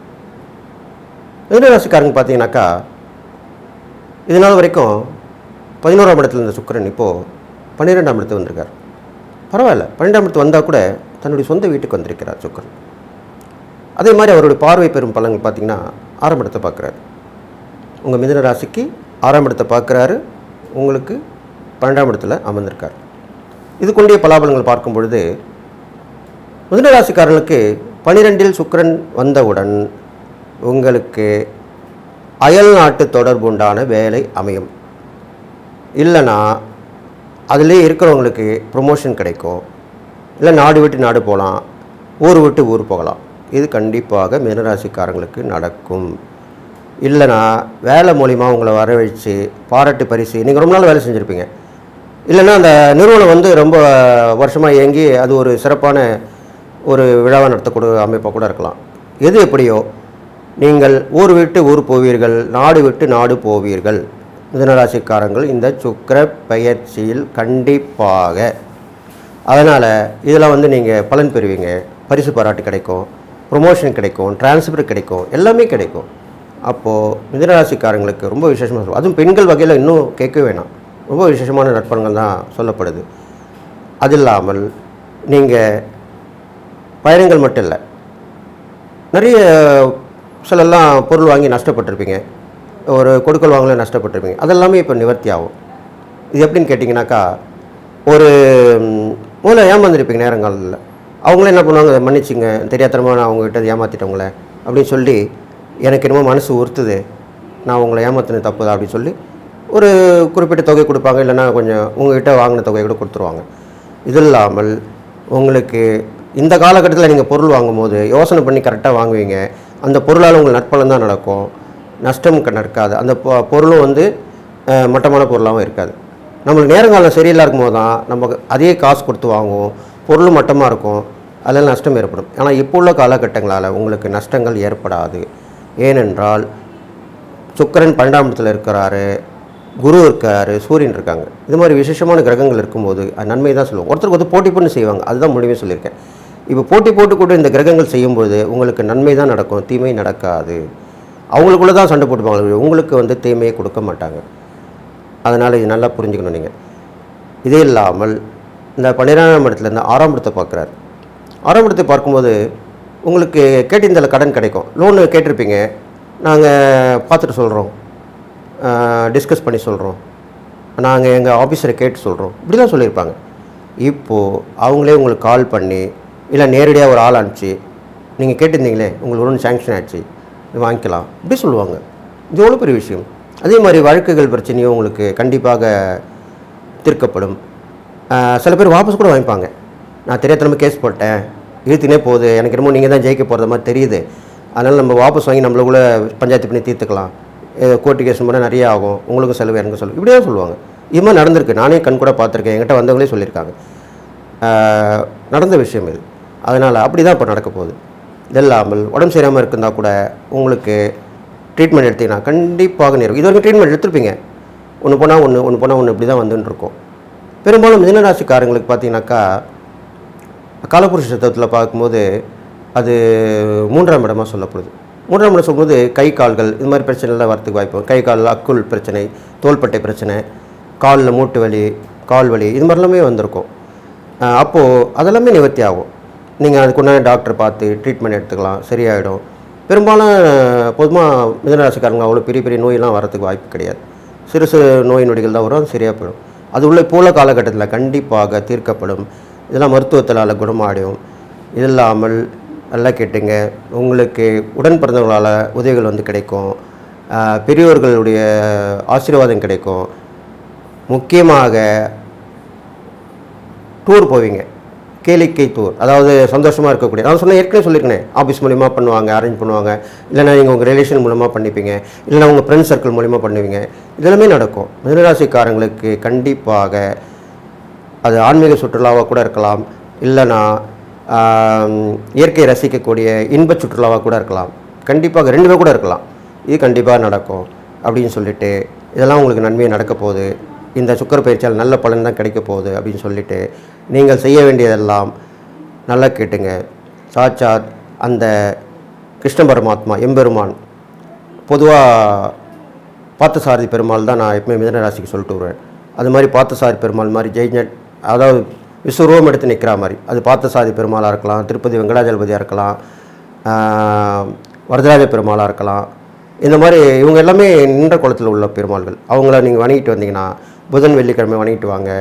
மிதுன ராசிக்காரங்க பார்த்தீங்கன்னாக்கா இது நாள் வரைக்கும் 11ஆம் இடத்துல இருந்த சுக்கிரன் இப்போது 12ஆம் இடத்துக்கு வந்திருக்கார். பரவாயில்ல, 12ஆம் இடத்து வந்தால் கூட தன்னுடைய சொந்த வீட்டுக்கு வந்திருக்கிறார் சுக்கிரன். அதே மாதிரி அவருடைய பார்வை பெறும் பலன்கள் பார்த்திங்கன்னா 6ஆம் இடத்தை பார்க்குறாரு. உங்கள் மிதுன ராசிக்கு 6ஆம் இடத்தை பார்க்குறாரு, உங்களுக்கு 12ஆம் இடத்துல அமர்ந்திருக்கார். இது கொண்டிய பலாபலங்கள் பார்க்கும் பொழுது மிதுன ராசிக்காரர்களுக்கு 12இல் சுக்கிரன் வந்தவுடன் உங்களுக்கு அயல் நாட்டு தொடர்பு உண்டான வேலை அமையும். இல்லைனா அதிலே இருக்கிறவங்களுக்கு ப்ரொமோஷன் கிடைக்கும், இல்லை நாடு விட்டு நாடு போகலாம், ஊர் விட்டு ஊர் போகலாம். இது கண்டிப்பாக மிதுனராசிக்காரங்களுக்கு நடக்கும். இல்லைனா வேலை மூலிமா உங்களை வரவழைச்சு பாராட்டு பரிசு, நீங்கள் ரொம்ப நாள் வேலை செஞ்சுருப்பீங்க, இல்லைன்னா அந்த நிறுவனம் ரொம்ப வருஷமாக இயங்கி அது ஒரு சிறப்பான ஒரு விழாவை நடத்தக்கூடிய அமைப்பாக கூட இருக்கலாம். எது எப்படியோ நீங்கள் ஊர் விட்டு ஊர் போவீர்கள், நாடு விட்டு நாடு போவீர்கள். மிதுனராசிக்காரங்கள் இந்த சுக்கிர பயிற்சியில் கண்டிப்பாக. அதனால் இதில் நீங்கள் பலன் பெறுவீங்க, பரிசு பாராட்டு கிடைக்கும், ப்ரொமோஷன் கிடைக்கும், டிரான்ஸ்ஃபர் கிடைக்கும், எல்லாமே கிடைக்கும். அப்போது மிதுனராசிக்காரங்களுக்கு ரொம்ப விசேஷமாக இருக்கும். அதுவும் பெண்கள் வகையில் இன்னும் கேட்கவே வேணாம். ரொம்ப விசேஷமான நற்பலன்கள் தான் சொல்லப்படுது. அது இல்லாமல் நீங்கள் பயணங்கள் மட்டும் இல்லை, நிறைய சிலெல்லாம் பொருள் வாங்கி நஷ்டப்பட்டிருப்பீங்க, ஒரு கொடுக்கல் வாங்கல நஷ்டப்பட்டிருப்பீங்க. அதெல்லாமே இப்போ நிவர்த்தி ஆகும். இது எப்படின்னு கேட்டிங்கனாக்கா, ஒரு முதல்ல ஏமாந்துருப்பீங்க நேரங்காலத்தில். அவங்களே என்ன பண்ணுவாங்க, மன்னிச்சிங்க தெரியாதனமாக நான் அவங்ககிட்ட ஏமாற்றிட்டவங்களே அப்படின்னு சொல்லி, எனக்கு என்னமோ மனசு உறுத்துது, நான் உங்களை ஏமாற்றின தப்பு தான் அப்படின்னு சொல்லி ஒரு குறிப்பிட்ட தொகை கொடுப்பாங்க. இல்லைன்னா கொஞ்சம் உங்கள்கிட்ட வாங்கின தொகையை கூட கொடுத்துருவாங்க. இது இல்லாமல் உங்களுக்கு இந்த காலகட்டத்தில் நீங்கள் பொருள் வாங்கும்போது யோசனை பண்ணி கரெக்டாக வாங்குவீங்க. அந்த பொருளால் உங்களுக்கு நற்பலன் தான் நடக்கும், நஷ்டம் நடக்காது. அந்த பொருளும் வந்து மட்டமான பொருளாகவும் இருக்காது. நம்மளுக்கு நேரங்காலம் சரியில்லாத இருக்கும்போது தான் நம்ம அதே காசு கொடுத்து வாங்குவோம், பொருளும் மட்டமாக இருக்கும், அதில் நஷ்டம் ஏற்படும். ஆனால் இப்போ உள்ள காலகட்டங்களால் உங்களுக்கு நஷ்டங்கள் ஏற்படாது. ஏனென்றால் சுக்கிரன் 12ஆம் இடத்துல இருக்கிறாரு, குரு இருக்காரு, சூரியன் இருக்காங்க. இது மாதிரி விசேஷமான கிரகங்கள் இருக்கும்போது அது நன்மை தான் சொல்லுவோம். ஒருத்தருக்கு வந்து போட்டி பண்ணி செய்வாங்க, அதுதான் முடிவே சொல்லியிருக்கேன். இப்போ போட்டி போட்டுக்கூட இந்த கிரகங்கள் செய்யும்போது உங்களுக்கு நன்மை தான் நடக்கும், தீமை நடக்காது. அவங்களுக்குள்ளே தான் சண்டை போட்டுப்பாங்க, உங்களுக்கு வந்து தீமையை கொடுக்க மாட்டாங்க. அதனால் இது நல்லா புரிஞ்சுக்கணும் நீங்கள். இதே இல்லாமல் இந்த 12ஆம் இடத்துலேருந்து 6ஆம் இடத்தை பார்க்குறாரு. 6ஆம் இடத்தை பார்க்கும்போது உங்களுக்கு கேட்டிருந்தால கடன் கிடைக்கும். லோனு கேட்டிருப்பீங்க, நாங்கள் பார்த்துட்டு சொல்கிறோம், டிஸ்கஸ் பண்ணி சொல்கிறோம், நாங்கள் எங்கள் ஆஃபீஸரை கேட்டு சொல்கிறோம், இப்படிலாம் சொல்லியிருப்பாங்க. இப்போது அவங்களே உங்களுக்கு கால் பண்ணி இல்லை நேரடியாக ஒரு ஆள் அனுப்பிச்சி, நீங்கள் கேட்டிருந்தீங்களே உங்களுக்கு லோன் சேங்ஷன் ஆகிடுச்சு, வாங்கிக்கலாம், இப்படி சொல்லுவாங்க. இது எவ்வளோ பெரிய விஷயம். அதே மாதிரி வழக்குகள் பிரச்சனையும் உங்களுக்கு கண்டிப்பாக தீர்க்கப்படும். சில பேர் வாபஸ் கூட வாங்கிப்பாங்க. நான் தெரியாதனமாக கேஸ் போட்டேன், இழுத்துனே போகுது, எனக்கு என்னமோ நீங்கள் தான் ஜெயிக்க போகிறத மாதிரி தெரியுது, அதனால் நம்ம வாபஸ் வாங்கி நம்மளுக்குள்ளே பஞ்சாயத்து பண்ணி தீர்த்துக்கலாம், கோர்ட்டு கேஸ் பண்ணால் நிறைய ஆகும், உங்களுக்கும் செலவு எனக்கு செலவு, இப்படியே சொல்லுவாங்க. இது மாதிரி நடந்திருக்கு, நானே கண் கூட பார்த்துருக்கேன், என்கிட்ட வந்தவங்களே சொல்லியிருக்காங்க. நடந்த விஷயம் இது. அதனால் அப்படி தான் இப்போ நடக்க போகுது. இது இல்லாமல் உடம்பு சரியாமல் இருக்குந்தா கூட உங்களுக்கு ட்ரீட்மெண்ட் எடுத்தீங்கன்னா கண்டிப்பாக நேரம். இது வரைக்கும் ட்ரீட்மெண்ட் எடுத்துருப்பீங்க, ஒன்று போனால் ஒன்று இப்படி தான் வந்துன்னு இருக்கும். பெரும்பாலும் மிதுனராசிக்காரங்களுக்கு பார்த்தீங்கன்னாக்கா காலபுருஷ தத்துவத்தில் பார்க்கும்போது அது 3ஆம் இடமாக சொல்லப்படுது. 3ஆம் இடம் சொல்லும்போது கை கால்கள் இது மாதிரி பிரச்சனைலாம் வரத்துக்கு வாய்ப்பு. கை கால் அக்குள் பிரச்சனை, தோள்பட்டை பிரச்சனை, காலில் மூட்டு வலி, கால் வலி, இது மாதிரிலாமே வந்திருக்கும். அப்போது அதெல்லாமே நிவர்த்தி ஆகும். நீங்கள் அதுக்குண்டான டாக்டர் பார்த்து ட்ரீட்மெண்ட் எடுத்துக்கலாம், சரியாயிடும். பெரும்பாலும் பொதுவாக மிதுனராசிக்காரங்க அவ்வளோ பெரிய பெரிய நோயெல்லாம் வரத்துக்கு வாய்ப்பு கிடையாது. சிறு சிறு நோய் நொடிகள் தான் வரும், அது சரியாக போயிடும். அது உள்ள இப்போ உள்ள காலகட்டத்தில் கண்டிப்பாக தீர்க்கப்படும். இதெல்லாம் மருத்துவத்தால் குணமாடும். இது இல்லாமல் நல்லா கேட்டுங்க, உங்களுக்கு உடன் பிறந்தவங்களால் உதவிகள் வந்து கிடைக்கும், பெரியோர்களுடைய ஆசீர்வாதம் கிடைக்கும். முக்கியமாக டூர் போவீங்க, கேளிக்கை டூர், அதாவது சந்தோஷமாக இருக்கக்கூடிய, நான் சொன்ன ஏற்கனவே சொல்லியிருக்கேன், ஆஃபீஸ் மூலிமா பண்ணுவாங்க, அரேஞ்ச் பண்ணுவாங்க, இல்லைனா நீங்கள் உங்கள் ரிலேஷன் மூலமாக பண்ணிப்பீங்க, இல்லைனா உங்கள் ஃப்ரெண்ட்ஸ் சர்க்கிள் மூலிமா பண்ணுவீங்க, இதெல்லாமே நடக்கும். மிதுனராசிக்காரங்களுக்கு கண்டிப்பாக அது ஆன்மீக சுற்றுலாவாக கூட இருக்கலாம், இல்லைனா இயற்கை ரசிக்கக்கூடிய இன்ப சுற்றுலாவாக கூட இருக்கலாம், கண்டிப்பாக 2 பேர் கூட இருக்கலாம். இது கண்டிப்பாக நடக்கும் அப்படின்னு சொல்லிட்டு, இதெல்லாம் உங்களுக்கு நன்மையாக நடக்க போகுது, இந்த சுக்கிர பயிற்சியால் நல்ல பலன் தான் கிடைக்க போகுது அப்படின்னு சொல்லிட்டு, நீங்கள் செய்ய வேண்டியதெல்லாம் நல்லா கேட்டுங்க. சாட்சாத் அந்த கிருஷ்ண பரமாத்மா எம்பெருமான், பொதுவாக பார்த்தசாரதி பெருமாள் தான் நான் எப்பவுமே மிதுன ராசிக்கு சொல்லிட்டு வருவேன். அது மாதிரி பார்த்தசாரதி பெருமாள் மாதிரி ஜெய்ஜட், அதாவது விஸ்வரூபம் எடுத்து நிற்கிற மாதிரி, அது பார்த்தசாரதி பெருமாளாக இருக்கலாம், திருப்பதி வெங்கடாஜலபதியாக இருக்கலாம், வரதராஜ பெருமாளாக இருக்கலாம். இந்த மாதிரி இவங்க எல்லாமே நின்ற குளத்தில் உள்ள பெருமாள்கள். அவங்கள நீங்கள் வணங்கிட்டு வந்தீங்கன்னா, புதன் வெள்ளிக்கிழமை வணங்கிட்டு வாங்க,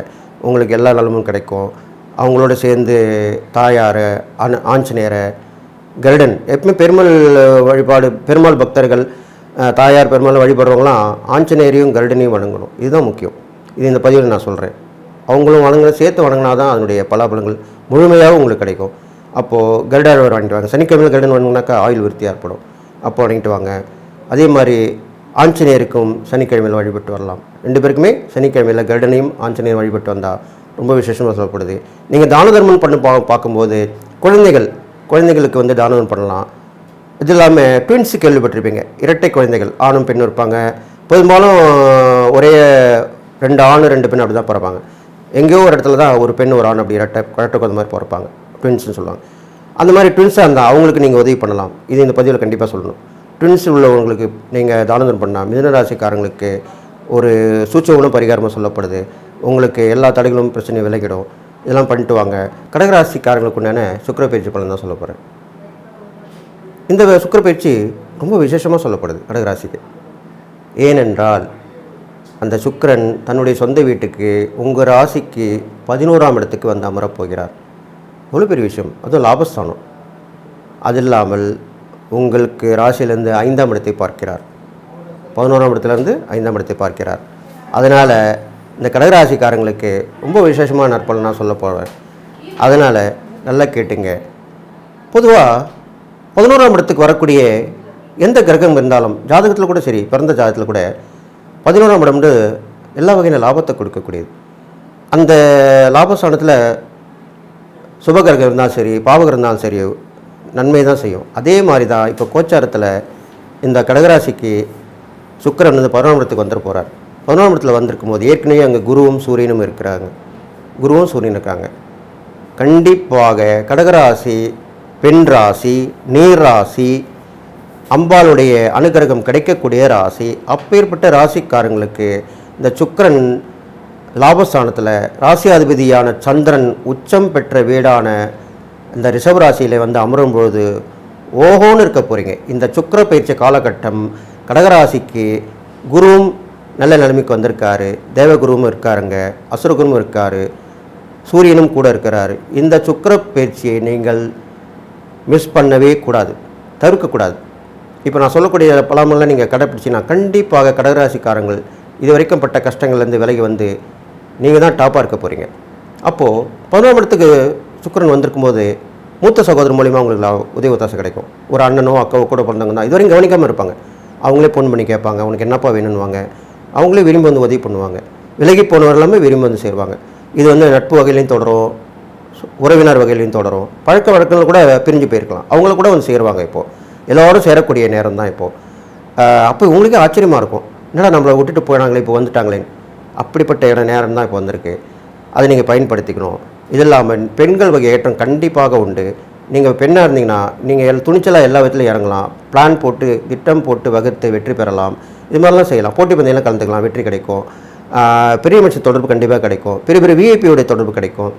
உங்களுக்கு எல்லா நலமும் கிடைக்கும். அவங்களோட சேர்ந்து தாயார், ஆஞ்சநேயரை, கருடன், எப்பவுமே பெருமாள் வழிபாடு, பெருமாள் பக்தர்கள் தாயார் பெருமாள் வழிபடுறவங்களாம் ஆஞ்சநேயரையும் கருடனையும் வணங்கணும். இதுதான் முக்கியம். இது இந்த பதிவில் நான் சொல்கிறேன். அவங்களும் வணங்க சேர்த்து வணங்கினா தான் அதனுடைய பலாபலங்கள் முழுமையாக உங்களுக்கு கிடைக்கும். அப்போது கருடர் வாங்கிட்டு வாங்க. சனிக்கிழமையில் கருடன் வணங்கினாக்கா ஆயுள் விருத்தி ஏற்படும், அப்போ வணங்கிட்டு வாங்க. அதே மாதிரி ஆஞ்சநேயருக்கும் சனிக்கிழமையில் வழிபட்டு வரலாம். 2 பேருக்குமே சனிக்கிழமையில் கருடனையும் ஆஞ்சநேயர் வழிபட்டு வந்தால் ரொம்ப விசேஷமாக சொல்லப்படுது. நீங்கள் தான தர்மம் பண்ண பார்க்கும்போது குழந்தைகளுக்கு வந்து தான தர்மம் பண்ணலாம். இது இல்லாமல் ட்வின்ஸு கேள்விப்பட்டிருப்பீங்க, இரட்டை குழந்தைகள், ஆணும் பெண்ணும் இருப்பாங்க. பெரும்பாலும் ஒரே 2 ஆண் 2 பெண் அப்படி தான் பிறப்பாங்க. எங்கேயோ ஒரு இடத்துல தான் ஒரு பெண் ஒரு ஆண் அப்படி இரட்டை குழந்தை மாதிரி பிறப்பாங்க, ட்வின்ஸ்னு சொல்லுவாங்க. அந்த மாதிரி ட்வின்ஸாக இருந்தால் அவங்களுக்கு நீங்கள் உதவி பண்ணலாம். இது இந்த பதிவில் கண்டிப்பாக சொல்லணும். ட்வின்ஸ் உள்ளவங்களுக்கு நீங்கள் தானதம் பண்ணால் மிதுன ராசிக்காரங்களுக்கு ஒரு சூட்சமும் பரிகாரமாக சொல்லப்படுது. உங்களுக்கு எல்லா தடைகளும் பிரச்சனையும் விலகிடும். இதெல்லாம் பண்ணிட்டு வாங்க. கடகராசிக்காரங்களுக்கு உண்டான சுக்கிர பயிற்சி பலன் தான் சொல்ல போகிறேன். இந்த சுக்கிர பயிற்சி ரொம்ப விசேஷமாக சொல்லப்படுது கடகராசிக்கு. ஏனென்றால் அந்த சுக்கிரன் தன்னுடைய சொந்த வீட்டுக்கு உங்கள் ராசிக்கு 11ஆம் இடத்துக்கு வந்து அமரப்போகிறார். எவ்வளோ பெரிய விஷயம்! அதுவும் லாபஸ்தானம். அது இல்லாமல் உங்களுக்கு ராசியிலேருந்து 5ஆம் இடத்தை பார்க்கிறார். 11ஆம் இடத்துலேருந்து 5ஆம் இடத்தை பார்க்கிறார். அதனால் இந்த கடகராசிக்காரங்களுக்கு ரொம்ப விசேஷமான நற்பலன் நான் சொல்ல போகிறேன். அதனால் நல்லா கேட்டுங்க. பொதுவாக 11ஆம் இடத்துக்கு வரக்கூடிய எந்த கிரகம் இருந்தாலும் ஜாதகத்தில் கூட சரி, பிறந்த ஜாதகத்தில் கூட 11ஆம் இடம் வந்து எல்லா வகையான லாபத்தை கொடுக்கக்கூடியது. அந்த லாபஸ்தானத்தில் சுபகிரகம் இருந்தாலும் சரி, பாவகிரகம் இருந்தாலும் சரி, நன்மை தான் செய்யும். அதே மாதிரி தான் இப்போ கோச்சாரத்தில் இந்த கடகராசிக்கு சுக்கிரன் வந்து 11ஆம் இடத்துக்கு வந்துட போகிறார். 11ஆம் இடத்துல வந்திருக்கும் போது ஏற்கனவே அங்கே குருவும் சூரியனும் இருக்கிறாங்க. குருவும் சூரியன் இருக்காங்க. கண்டிப்பாக கடகராசி, பெண் ராசி, நீர் ராசி, அம்பாளுடைய அனுகிரகம் கிடைக்கக்கூடிய ராசி. அப்பேற்பட்ட ராசிக்காரங்களுக்கு இந்த சுக்கிரன் லாபஸ்தானத்தில் ராசியாதிபதியான சந்திரன் உச்சம் பெற்ற வீடான இந்த ரிஷபராசியில் வந்து அமரும்பொழுது ஓஹோன்னு இருக்க போகிறீங்க. இந்த சுக்கிர பயிற்சி காலகட்டம் கடகராசிக்கு குருவும் நல்ல நிலைமைக்கு வந்திருக்காரு. தேவகுருவும் இருக்காருங்க, அசுரகுருவும் இருக்கார், சூரியனும் கூட இருக்கிறாரு. இந்த சுக்கிர பயிற்சியை நீங்கள் மிஸ் பண்ணவே கூடாது, தவிர்க்கக்கூடாது. இப்போ நான் சொல்லக்கூடிய பலமெல்லாம் நீங்கள் கடைப்பிடிச்சின்னா கண்டிப்பாக கடகராசிக்காரங்கள் இது வரைக்கும் பட்ட கஷ்டங்கள்லேருந்து விலகி வந்து நீங்கள் தான் டாப்பாக இருக்க போகிறீங்க. அப்போது 11ஆம் இடத்துக்கு சுக்கிரன் வந்திருக்கும் போது மூத்த சகோதரர் மூலிமா உங்களுக்கு உதவி ஒத்தாசை கிடைக்கும். ஒரு அண்ணனோ அக்காவோ கூட பிறந்தவங்க தான் இதுவரைக்கும் கவனிக்காமல் இருப்பாங்க. அவங்களே ஃபோன் பண்ணி கேட்பாங்க, அவனுக்கு என்னப்பா வேணும்னுவாங்க. அவங்களே விரும்பி வந்து உதவி பண்ணுவாங்க. விலகி போனவர் எல்லாமே விரும்பி வந்து சேருவாங்க. இது வந்து நட்பு வகையிலையும் தொடரும், உறவினர் வகையிலையும் தொடரும், பழக்க வழக்கங்கள் கூட பிரிஞ்சு போயிருக்கலாம். அவங்கள கூட வந்து சேருவாங்க. இப்போது எல்லோரும் சேரக்கூடிய நேரம் தான் இப்போது. அப்போ உங்களுக்கே ஆச்சரியமாக இருக்கும், என்னடா நம்மளை விட்டுட்டு போனாங்களே இப்போ வந்துட்டாங்களேன்னு. அப்படிப்பட்ட நேரம் தான் இப்போ வந்திருக்கு. அதை நீங்கள் பயன்படுத்திக்கணும். இது இல்லாமல் பெண்கள் வகை ஏற்றம் கண்டிப்பாக உண்டு. நீங்கள் பெண்ணாக இருந்தீங்கன்னா நீங்கள் துணிச்சலாக எல்லா விதத்துலையும் இறங்கலாம். பிளான் போட்டு திட்டம் போட்டு வகுத்து வெற்றி பெறலாம். இது மாதிரிலாம் செய்யலாம். போட்டி பந்தயம்லாம் கலந்துக்கலாம், வெற்றி கிடைக்கும். பெரிய மனுஷன் தொடர்பு கண்டிப்பாக கிடைக்கும். பெரிய பெரிய விஐபியோடைய தொடர்பு கிடைக்கும்.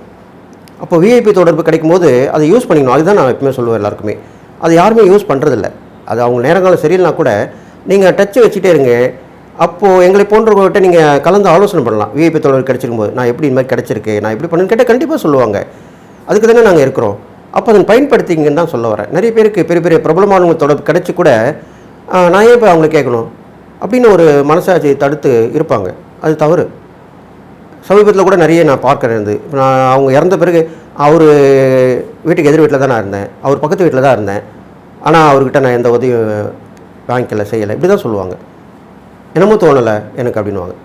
அப்போ விஐபி தொடர்பு கிடைக்கும் போது அதை யூஸ் பண்ணிக்கணும். அதுதான் நான் எப்பவுமே சொல்லுவேன் எல்லாருக்குமே. அது யாருமே யூஸ் பண்ணுறதில்ல. அது அவங்க நேரங்காலம் சரியில்லைனா கூட நீங்கள் டச்சு வச்சுட்டே இருங்க. அப்போது எங்களை போன்றவங்கள்கிட்ட நீங்கள் கலந்து ஆலோசனை பண்ணலாம். விஐபி தொடர்பு கிடச்சிருக்கும் போது நான் எப்படி இந்த மாதிரி கிடச்சிருக்கு, நான் எப்படி பண்ணுன்னு கேட்டால் கண்டிப்பாக சொல்லுவாங்க. அதுக்கு தானே நாங்கள் இருக்கிறோம். அப்போ அதை பயன்படுத்திங்கன்னு தான் சொல்ல வரேன். நிறைய பேருக்கு பெரிய பெரிய பிரபலமானவங்க தொடர்பு கிடச்சி கூட நான் ஏன் இப்போ அவங்களை கேட்கணும் அப்படின்னு ஒரு மனசாட்சி தடுத்து இருப்பாங்க. அது தவறு. சமீபத்தில் கூட நிறைய நான் பார்க்கறது. இப்போ நான் அவங்க இறந்த பிறகு அவர் வீட்டுக்கு எதிர் வீட்டில் தான் நான் இருந்தேன், அவர் பக்கத்து வீட்டில் தான் இருந்தேன், ஆனால் அவர்கிட்ட நான் எந்த உதவியும் வாங்கிக்கல, செய்யலை, இப்படி தான் சொல்லுவாங்க. என்னமோ தோணலை எனக்கு அப்படின்வாங்க.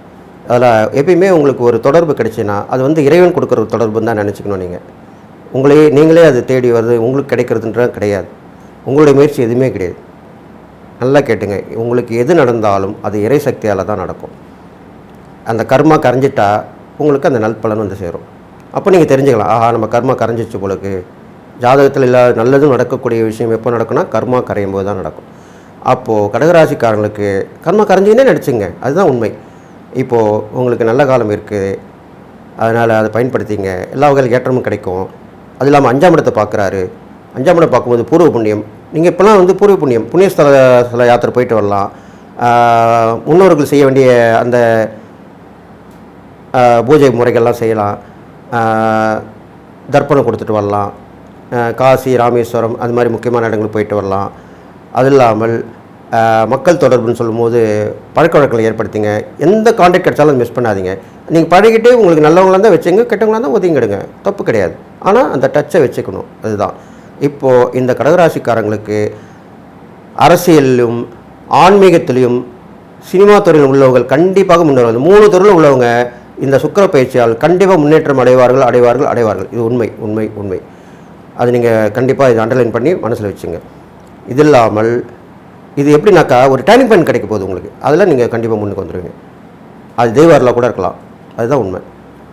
அதில் எப்பயுமே உங்களுக்கு ஒரு தொடர்பு கிடைச்சின்னா அது வந்து இறைவன் கொடுக்குற ஒரு தொடர்புன்னு தான் நினச்சிக்கணும். நீங்கள் நீங்களே அது தேடி வருது உங்களுக்கு கிடைக்கிறதுன்றது கிடையாது. உங்களுடைய முயற்சி எதுவுமே கிடையாது. நல்லா கேட்டுங்க, உங்களுக்கு எது நடந்தாலும் அது இறை சக்தியால் தான் நடக்கும். அந்த கர்மா கரைஞ்சிட்டா உங்களுக்கு அந்த நல்பலன் வந்து சேரும். அப்போ நீங்கள் தெரிஞ்சுக்கலாம், ஆஹா நம்ம கர்மா கரைஞ்சிச்சு போலுக்கு. ஜாதகத்தில் இல்லாத நல்லதும் நடக்கக்கூடிய விஷயம் எப்போ நடக்கும்னா கர்மா கரையும் போது தான் நடக்கும். அப்போது கடகராசிக்காரங்களுக்கு கர்மா கரைஞ்சின்னே நடிச்சுங்க, அதுதான் உண்மை. இப்போது உங்களுக்கு நல்ல காலம் இருக்குது, அதனால் அதை பயன்படுத்திங்க. எல்லா வகையில் ஏற்றமும் கிடைக்கும். அது இல்லாமல் 5ஆம் இடத்தை பார்க்குறாரு. 5ஆம் இடம் பார்க்கும்போது பூர்வ புண்ணியம். நீங்கள் இப்போலாம் வந்து பூர்வ புண்ணியம் புண்ணியஸ்தல யாத்திரை போயிட்டு வரலாம். முன்னோர்கள் செய்ய வேண்டிய அந்த பூஜை முறைகள்லாம் செய்யலாம். தர்ப்பணம் கொடுத்துட்டு வரலாம். காசி, ராமேஸ்வரம் அது மாதிரி முக்கியமான இடங்களுக்கு போயிட்டு வரலாம். அது இல்லாமல் மக்கள் தொடர்புன்னு சொல்லும்போது பழக்க வழக்கங்களை ஏற்படுத்திங்க. எந்த கான்டாக்ட் கிடைச்சாலும் மிஸ் பண்ணாதீங்க. நீங்கள் பழகிட்டே உங்களுக்கு நல்லவங்களாக தான் வச்சுங்க, கெட்டவங்களாக தான் ஒதுங்கிடுங்க, தப்பு கிடையாது. ஆனால் அந்த டச்சை வச்சுக்கணும், அதுதான். இப்போது இந்த கடகராசிக்காரங்களுக்கு அரசியலிலும் ஆன்மீகத்திலையும் சினிமா துறையில் உள்ளவர்கள் கண்டிப்பாக முன்னேறுவாங்க. 3 துறையில் உள்ளவங்க இந்த சுக்கிர பயிற்சியால் கண்டிப்பாக முன்னேற்றம் அடைவார்கள். இது உண்மை. அது நீங்கள் கண்டிப்பாக இதை அண்டர்லைன் பண்ணி மனசில் வச்சுங்க. இது இல்லாமல் இது எப்படின்னாக்கா ஒரு டேர்னிங் பாயிண்ட் கிடைக்க போகுது உங்களுக்கு. அதெல்லாம் நீங்கள் கண்டிப்பாக முன்னுக்கு வந்துடுவீங்க. அது தெய்வரில் கூட இருக்கலாம், அதுதான் உண்மை.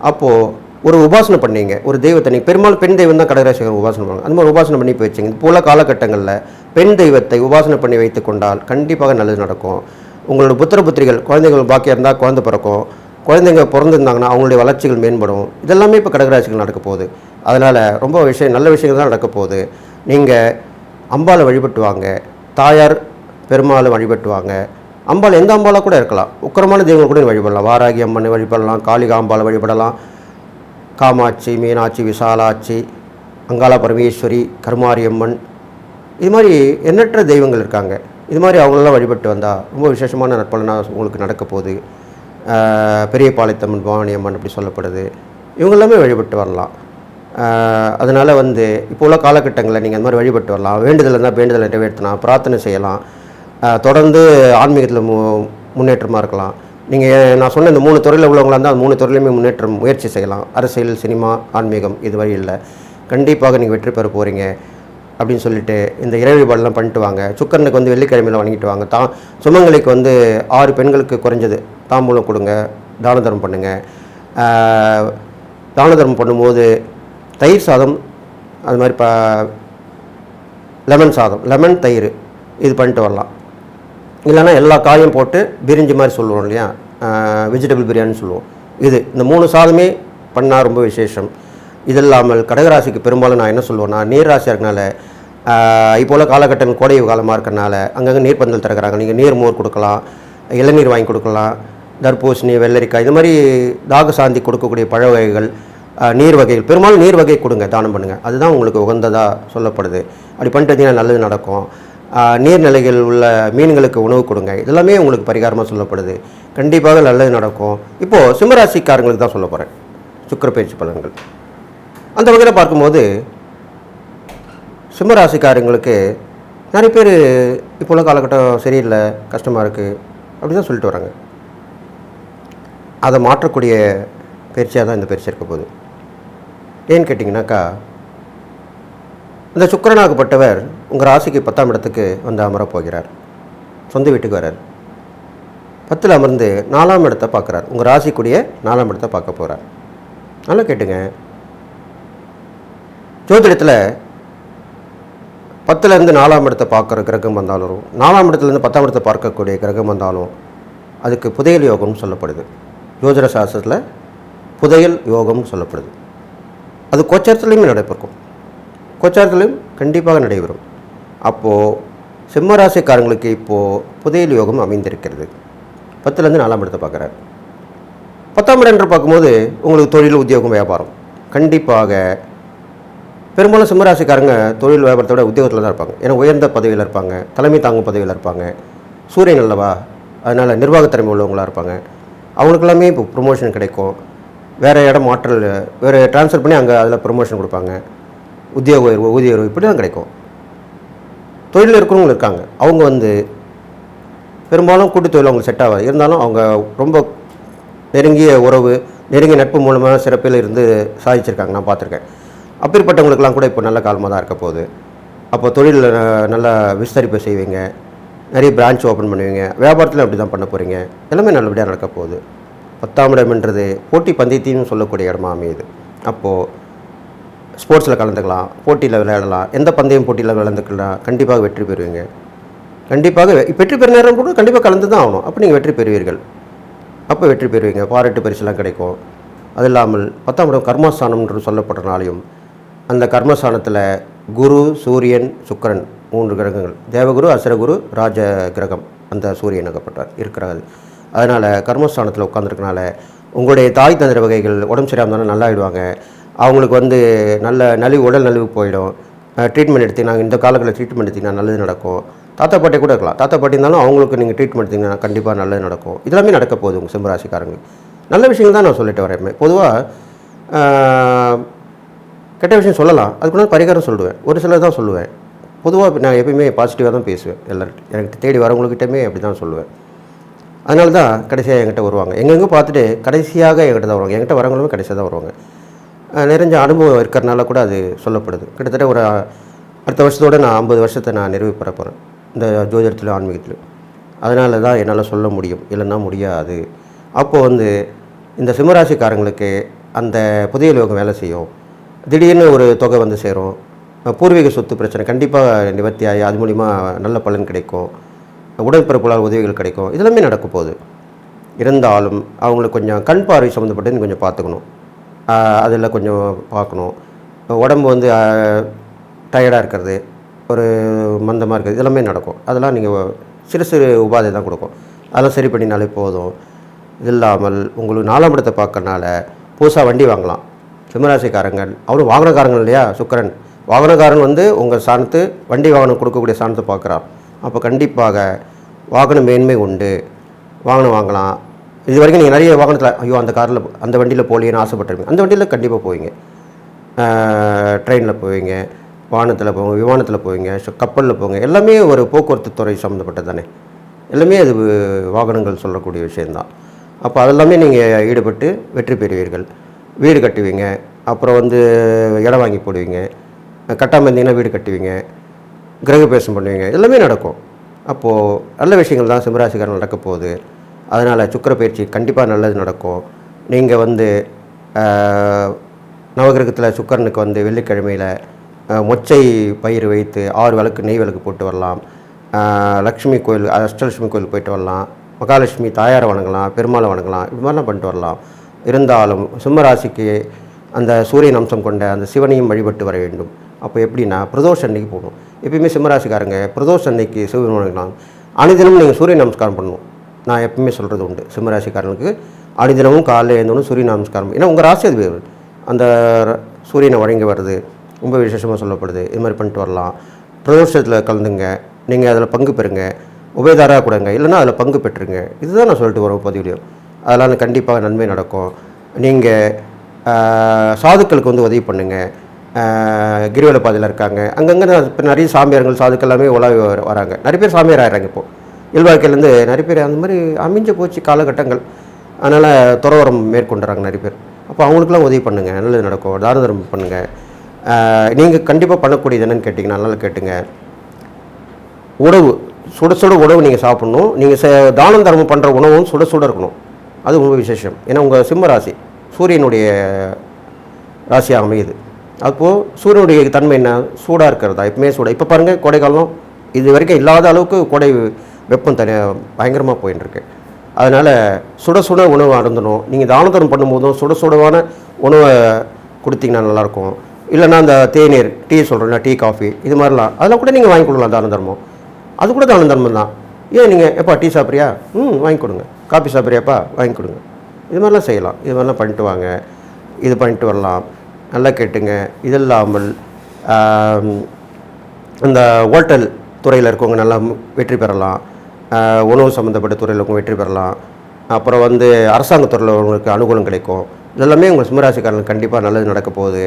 அப்போது ஒரு உபாசனை பண்ணீங்க, ஒரு தெய்வத்தை நீங்கள் பெரும்பாலும் பெண் தெய்வம் தான் கடகராசிக்காரங்க உபாசனை பண்ணுவாங்க. அந்த மாதிரி உபாசனை பண்ணி வச்சுங்க. இப்போ உள்ள காலகட்டங்களில் பெண் தெய்வத்தை உபாசனை பண்ணி வைத்து கொண்டால் கண்டிப்பாக நல்லது நடக்கும். உங்களோட புத்திர புத்திரிகள் குழந்தைகள் பாக்கியம் இருந்தால் குழந்தை பிறக்கும், குழந்தைங்க பிறந்திருந்தாங்கன்னா அவங்களுடைய வளர்ச்சிகள் மேம்படும். இதெல்லாமே இப்போ கடகராசிகள் நடக்க போகுது. அதனால் ரொம்ப நல்ல விஷயங்கள் தான் நடக்க போகுது. நீங்கள் அம்பாளை வழிபட்டு வாங்க, தாயார் பெருமாளை வழிபட்டு வாங்க. அம்பாள் எந்த அம்பாலாக கூட இருக்கலாம், உக்கிரமான தெய்வங்கள் கூட வழிபடலாம். வாராகி அம்மனை வழிபடலாம், காளிகா அம்பாளை வழிபடலாம், காமாட்சி, மீனாட்சி, விசாலாட்சி, அங்காள பரமேஸ்வரி, கருமாரி அம்மன், இது மாதிரி எண்ணற்ற தெய்வங்கள் இருக்காங்க. இது மாதிரி அவங்களெல்லாம் வழிபட்டு வந்தால் ரொம்ப விசேஷமான நற்பலனாக உங்களுக்கு நடக்க போகுது. பெரிய பாளையத்தம்மன், பவானி அம்மன் அப்படி சொல்லப்படுது. இவங்க எல்லாமே வழிபட்டு வரலாம். அதனால் இப்போ உள்ள காலகட்டங்களில் நீங்கள் அந்த மாதிரி வழிபட்டு வரலாம். வேண்டுதல் இருந்தால் வேண்டுதலை நிறைவேற்றலாம், பிரார்த்தனை செய்யலாம், தொடர்ந்து ஆன்மீகத்தில் முன்னேற்றமாக இருக்கலாம். நீங்கள் நான் சொன்ன இந்த 3 துறையில் உள்ளவங்களாக இருந்தால் அந்த 3 துறையிலையுமே முன்னேற்றம் முயற்சி செய்யலாம். அரசியல், சினிமா, ஆன்மீகம், இது வழி இல்லை, கண்டிப்பாக நீங்கள் வெற்றி பெற போகிறீங்க அப்படின்னு சொல்லிட்டு இந்த இறை வழிபாடெல்லாம் பண்ணிட்டு வாங்க. சுக்கரனுக்கு வெள்ளிக்கிழமையில் வணங்கிட்டு வாங்க. சுமங்கலிக்கு 6 பெண்களுக்கு குறைஞ்சது தாம்பூலம் கொடுங்க, தான தர்மம் பண்ணுங்கள். தான தர்மம் பண்ணும்போது தயிர் சாதம், அது மாதிரி லெமன் சாதம், லெமன் தயிர் இது பண்ணிட்டு வரலாம். இல்லைன்னா எல்லா காயும் போட்டு பிரிஞ்சி மாதிரி சொல்லுவோம் இல்லையா, வெஜிடபிள் பிரியாணின்னு சொல்லுவோம். இந்த 3 சாதமே பண்ணால் ரொம்ப விசேஷம். இது இல்லாமல் கடகராசிக்கு பெரும்பாலும் நான் என்ன சொல்லுவேன்னா, நீர் ராசியாக இருக்கனால இப்போது காலகட்டம் கோடை காலமாக இருக்கிறனால அங்கங்கே நீர்ப்பந்தல் திறக்கிறாங்க. நீங்கள் நீர் மோர் கொடுக்கலாம், இளநீர் வாங்கி கொடுக்கலாம், தர்பூசணி, வெள்ளரிக்காய், இது மாதிரி தாக சாந்தி கொடுக்கக்கூடிய பழ வகைகள், நீர் வகைகள், பெரும்பாலும் நீர் வகை கொடுங்க, தானம் பண்ணுங்கள். அதுதான் உங்களுக்கு உகந்ததாக சொல்லப்படுது. அப்படி பண்ணிட்டு வந்தீங்கன்னா நல்லது நடக்கும். நீர்நிலைகள் உள்ள மீன்களுக்கு உணவு கொடுங்க. இதெல்லாமே உங்களுக்கு பரிகாரமாக சொல்லப்படுது. கண்டிப்பாக நல்லது நடக்கும். இப்போது சிம்மராசிக்காரங்களுக்கு தான் சொல்ல போகிறேன் சுக்கிர பயிற்சி பலன்கள். அந்த வகையில் பார்க்கும்போது சிம்மராசிக்காரங்களுக்கு நிறைய பேர் இப்போ உள்ள காலகட்டம் சரியில்லை, கஷ்டமாக இருக்குது அப்படி தான் சொல்லிட்டு வராங்க. அதை மாற்றக்கூடிய பயிற்சியாக தான் இந்த பயிற்சி இருக்க போகுது. ஏன்னு கேட்டிங்கனாக்கா, இந்த சுக்கிரனாகப்பட்டவர் உங்கள் ராசிக்கு 10ஆம் இடத்துக்கு அமரப் போகிறார். சொந்த வீட்டுக்கு வரார். 10ல் அமர்ந்து 4ஆம் இடத்தை பார்க்குறார். உங்கள் ராசிக்குரிய 4ஆம் இடத்தை பார்க்க போகிறார். நல்லா கேட்டுங்க, ஜோதிடத்தில் 10லேருந்து 4ஆம் இடத்தை பார்க்குற கிரகம் வந்தாலும், 4ஆம் இடத்துலேருந்து 10ஆம் இடத்தை பார்க்கக்கூடிய கிரகம் வந்தாலும் அதுக்கு புதையல் யோகம்னு சொல்லப்படுது. ஜோதிட சாஸ்திரத்தில் புதையல் யோகம்னு சொல்லப்படுது. அது கோச்சாரத்துலேயுமே நடைபெறும், கோச்சாரத்துலேயும் கண்டிப்பாக நடைபெறும். அப்போது சிம்மராசிக்காரங்களுக்கு இப்போது புதையல் யோகம் அமைந்திருக்கிறது. 10லேருந்து 4ஆம் இடத்தை பார்க்குறாரு. 10ஆம் இடம் என்று பார்க்கும்போது உங்களுக்கு தொழில், உத்தியோகம், வியாபாரம் கண்டிப்பாக பெரும்பாலும் சிம்மராசிக்காரங்க தொழில் வியாபாரத்தை விட உத்தியோகத்தில் தான் இருப்பாங்க. ஏன்னா உயர்ந்த பதவியில் இருப்பாங்க, தலைமை தாங்கும் பதவியில் இருப்பாங்க. சூரியன் அல்லவா, அதனால் நிர்வாகத்திறமை உள்ளவங்களாக இருப்பாங்க. அவங்களுக்கெல்லாமே இப்போ ப்ரொமோஷன் கிடைக்கும். வேறு இடம் மாற்றல், வேறு ட்ரான்ஸ்ஃபர் பண்ணி அங்கே அதில் ப்ரொமோஷன் கொடுப்பாங்க. உத்தியோக உயர்வு, ஊதிய உயர்வு இப்படி தான் கிடைக்கும். தொழிலில் இருக்கிறவங்க இருக்காங்க, அவங்க பெரும்பாலும் கூட்டு தொழில் அவங்களுக்கு செட் ஆகாது. இருந்தாலும் அவங்க ரொம்ப நெருங்கிய உறவு, நெருங்கிய நட்பு மூலமாக சிறப்பில் இருந்து சாதிச்சிருக்காங்க, நான் பார்த்துருக்கேன். அப்படிப்பட்டவங்களுக்கெல்லாம் கூட இப்போ நல்ல காலமாக தான் இருக்க போகுது. அப்போ தொழிலில் நல்லா விஸ்தரிப்பு செய்வீங்க, நிறைய பிரான்ச் ஓப்பன் பண்ணுவீங்க. வியாபாரத்தில் அப்படி தான் பண்ண போகிறீங்க. எல்லாமே நல்லபடியாக நடக்க போகுது. 10ஆம் இடம்ன்றது போட்டி பந்தயத்தையும் சொல்லக்கூடிய இடமா அமையுது. அப்போது ஸ்போர்ட்ஸில் கலந்துக்கலாம், போட்டியில் விளையாடலாம், எந்த பந்தயம் போட்டியில் விளையாண்டுக்கலாம், கண்டிப்பாக வெற்றி பெறுவீங்க. கண்டிப்பாக வெற்றி பெற நேரம் கூட கண்டிப்பாக கலந்து தான் ஆகணும். அப்போ நீங்கள் வெற்றி பெறுவீர்கள். அப்போ வெற்றி பெறுவீங்க, பாராட்டு பரிசுலாம் கிடைக்கும். அது இல்லாமல் 10ஆம் இடம் கர்மஸ்தானம் என்று சொல்லப்படுறனாலையும் அந்த கர்மஸ்தானத்தில் குரு, சூரியன், சுக்கிரன் 3 கிரகங்கள், தேவகுரு, அசுரகுரு, ராஜ கிரகம் அந்த சூரியனாகப்பட்டார் இருக்கிறாரு. அதனால் கர்மஸ்தானத்தில் உட்காந்துருக்கனால உங்களுடைய தாய் தந்திர வகைகள் உடம்பு சரியாக இருந்தாலும் நல்லா ஆகிடுவாங்க. அவங்களுக்கு நல்ல உடல் நலிவு போயிடும். ட்ரீட்மெண்ட் எடுத்திங்கன்னா, இந்த காலங்களில் ட்ரீட்மெண்ட் எடுத்திங்கன்னா நல்லது நடக்கும். தாத்தா பாட்டி கூட இருக்கலாம், தாத்தா பாட்டி இருந்தாலும் அவங்களுக்கு நீங்கள் ட்ரீட்மெண்ட் எடுத்திங்கன்னா கண்டிப்பாக நல்லது நடக்கும். இதெல்லாமே நடக்க போகுது உங்கள் சிம்மராசிக்காரங்களுக்கு. நல்ல விஷயங்கள் தான் நான் சொல்லிட்டு வரேன். பொதுவாக கெட்ட விஷயம் சொல்லலாம், அதுக்குள்ள பரிகாரம் சொல்லுவேன், ஒரு சிலர் தான் சொல்லுவேன். பொதுவாக நான் எப்பயுமே பாசிட்டிவாக தான் பேசுவேன். எல்லார்கிட்ட எனக்கு தேடி வரவங்கக்கிட்டமே அப்படி தான் சொல்லுவேன். அதனால தான் கடைசியாக என்கிட்ட வருவாங்க. எங்கெங்கே பார்த்துட்டு கடைசியாக என்கிட்ட தான் வருவாங்க. என்கிட்ட வரவங்களுமே கடைசியாக தான் வருவாங்க. நிறைஞ்ச அனுபவம் இருக்கிறனால கூட அது சொல்லப்படுது. கிட்டத்தட்ட ஒரு அடுத்த வருஷத்தோடு நான் 50 வருஷத்தை நான் நிறைவு பெற போகிறேன் இந்த ஜோதிடத்திலும் ஆன்மீகத்திலும். அதனால தான் என்னால் சொல்ல முடியும், இல்லைன்னா முடியாது. அப்போது இந்த சிம்மராசிக்காரங்களுக்கு அந்த புதையல் யோகம் வேலை செய்யும். திடீர்னு ஒரு தொகை சேரும். பூர்வீக சொத்து பிரச்சனை கண்டிப்பாக நிவர்த்தி ஆகி அது மூலிமா நல்ல பலன் கிடைக்கும். உடன்பிறப்புகளால் உதவிகள் கிடைக்கும். இதெல்லாமே நடக்க போகுது. இருந்தாலும் அவங்களுக்கு கொஞ்சம் கண் பார்வை சம்மந்தப்பட்டு கொஞ்சம் பார்த்துக்கணும். அதில் கொஞ்சம் பார்க்கணும். உடம்பு வந்து டயர்டாக இருக்கிறது, ஒரு மந்தமாக இருக்கிறது, இதெல்லாமே நடக்கும். அதெல்லாம் நீங்கள் சிறு சிறு உபாதை தான் கொடுக்கும். அதெல்லாம் சரி பண்ணினாலே போதும். இது இல்லாமல் உங்களுக்கு 4ஆம் இடத்தை பார்க்கறனால புதுசாக வண்டி வாங்கலாம். சிம்மராசிக்காரங்க அவரும் வாகனக்காரங்க இல்லையா, சுக்கிரன் வாகனக்காரன் வந்து உங்கள் ஸ்தானத்து வண்டி வாகனம் கொடுக்கக்கூடிய ஸ்தானத்தை பார்க்குறான். அப்போ கண்டிப்பாக வாகன மேன்மை உண்டு, வாகனம் வாங்கலாம். இது வரைக்கும் நீங்கள் நிறைய வாகனத்தில் ஐயோ அந்த காரில் அந்த வண்டியில் போகலையேன்னு ஆசைப்பட்டுருவீங்க. அந்த வண்டியில் கண்டிப்பாக போவீங்க. ட்ரெயினில் போவீங்க, வாகனத்தில் போவீங்க, விமானத்தில் போவீங்க, கப்பலில் போவீங்க. எல்லாமே ஒரு போக்குவரத்து துறை சம்மந்தப்பட்டது தானே. எல்லாமே அது வாகனங்கள் சொல்லக்கூடிய விஷயந்தான். அப்போ அதெல்லாமே நீங்கள் ஈடுபட்டு வெற்றி பெறுவீர்கள். வீடு கட்டுவீங்க, அப்புறம் வந்து இடம் வாங்கி போடுவீங்க, கட்டாமல் இருந்தீங்கன்னா வீடு கட்டுவீங்க, கிரகப்பிரவேசம் பண்ணுவீங்க, எல்லாமே நடக்கும். அப்போது நல்ல விஷயங்கள் தான் சிம்மராசிக்காரன் நடக்க போகுது. அதனால் சுக்கிர பயிற்சி கண்டிப்பாக நல்லது நடக்கும். நீங்கள் வந்து நவகிரகத்தில் சுக்கிரனுக்கு வந்து வெள்ளிக்கிழமையில் மொச்சை பயிர் வைத்து 6 விளக்கு நெய் விளக்கு போட்டு வரலாம். லக்ஷ்மி கோயில், அஷ்டலட்சுமி கோயில் போயிட்டு வரலாம். மகாலட்சுமி தாயாரை வணங்கலாம், பெருமாளை வணங்கலாம், இது மாதிரிலாம் பண்ணிட்டு வரலாம். இருந்தாலும் சிம்மராசிக்கு அந்த சூரியன் அம்சம் கொண்ட அந்த சிவனையும் வழிபட்டு வர வேண்டும். அப்போ எப்படின்னா பிரதோஷ அன்னைக்கு போகணும். எப்பயுமே சிம்மராசிக்காரங்க பிரதோஷ அன்னைக்கு சிவன் வணங்கலாம். அனுதினமும் நீங்கள் சூரிய நமஸ்காரம் பண்ணணும். நான் எப்பவுமே சொல்கிறது உண்டு, சிம்மராசிக்காரனுக்கு அனுதினமும் காலையில் எழுந்தோன்னு சூரிய நமஸ்காரம். ஏன்னா உங்கள் ராசி அது அந்த சூரியனை வழங்கி வருது, ரொம்ப விசேஷமாக சொல்லப்படுது. இது மாதிரி பண்ணிட்டு வரலாம். பிரதோஷத்தில் கலந்துங்க, நீங்கள் அதில் பங்கு பெறுங்க, உபயதாராக கொடுங்க, இல்லைன்னா அதில் பங்கு பெற்றுங்க. இதுதான் நான் சொல்லிட்டு வரோம் பதிவுலையும். அதெல்லாம் கண்டிப்பாக நன்மை நடக்கும். நீங்கள் சாதுக்களுக்கு வந்து உதவி பண்ணுங்கள். கிரிவல பாதையில் இருக்காங்க, அங்கங்கே இப்போ நிறைய சாமியார்கள் சாதுக்கள் எல்லாமே உலாவி வராங்க. நிறைய பேர் சாமியார் ஆகிறாங்க. இப்போது இல்வாழ்க்கையிலேருந்து நிறைய பேர் அந்த மாதிரி அமைஞ்ச போச்சு காலகட்டங்கள். அதனால் துறவரம் மேற்கொண்டுறாங்க நிறைய பேர். அப்போ அவங்களுக்குலாம் உதவி பண்ணுங்கள், நல்லது நடக்கும். தான தர்மம் பண்ணுங்கள். நீங்கள் கண்டிப்பாக பண்ணக்கூடியது என்னென்னு கேட்டிங்கன்னா, நல்லா கேட்டுங்க. உணவு சுட சுட உணவு நீங்கள் சாப்பிட்ணும். நீங்கள் தானம் தர்மம் பண்ணுற உணவும் சுட சுட இருக்கணும். அது ரொம்ப விசேஷம். ஏன்னா உங்கள் சிம்ம ராசி சூரியனுடைய ராசியாக அமையுது. அப்போது சூரியனுடைய தன்மை என்ன, சூடாக இருக்கிறதா, எப்பவுமே சூடாக. இப்போ பாருங்கள் கோடைக்காலம் இது வரைக்கும் இல்லாத அளவுக்கு கோடை வெப்பம் பயங்கரமாக போயின்ட்டுருக்கு. அதனால் சுட சுட உணவு அருந்தணும். நீங்கள் தான தர்மம் பண்ணும்போதும் சுட சுடவான உணவை கொடுத்தீங்கன்னா நல்லாயிருக்கும். இல்லைன்னா அந்த தேநீர், டீ சொல்கிறேன்னா டீ காஃபி இது மாதிரிலாம் அதெல்லாம் கூட நீங்கள் வாங்கி கொடுக்கலாம். தான தர்மம் அது கூட தான தர்மம் தான். ஏன் நீங்கள் எப்பா டீ சாப்பிட்றியா, வாங்கி கொடுங்க. காஃபி சாப்பிட்றியாப்பா, வாங்கி கொடுங்க. இது மாதிரிலாம் செய்யலாம். இது மாதிரிலாம் பண்ணிட்டு வாங்க, இது பண்ணிட்டு வரலாம். நல்லா கேட்டுங்க. இது இல்லாமல் இந்த ஹோட்டல் துறையில் இருக்கவங்க நல்லா வெற்றி பெறலாம். உணவு சம்மந்தப்பட்ட துறையில் இருக்கவங்க வெற்றி பெறலாம். அப்புறம் வந்து அரசாங்கத்துறையில் உங்களுக்கு அனுகூலம் கிடைக்கும். இதெல்லாமே உங்கள் சிம்மராசிக்காரங்களுக்கு கண்டிப்பாக நல்லது நடக்க போகுது.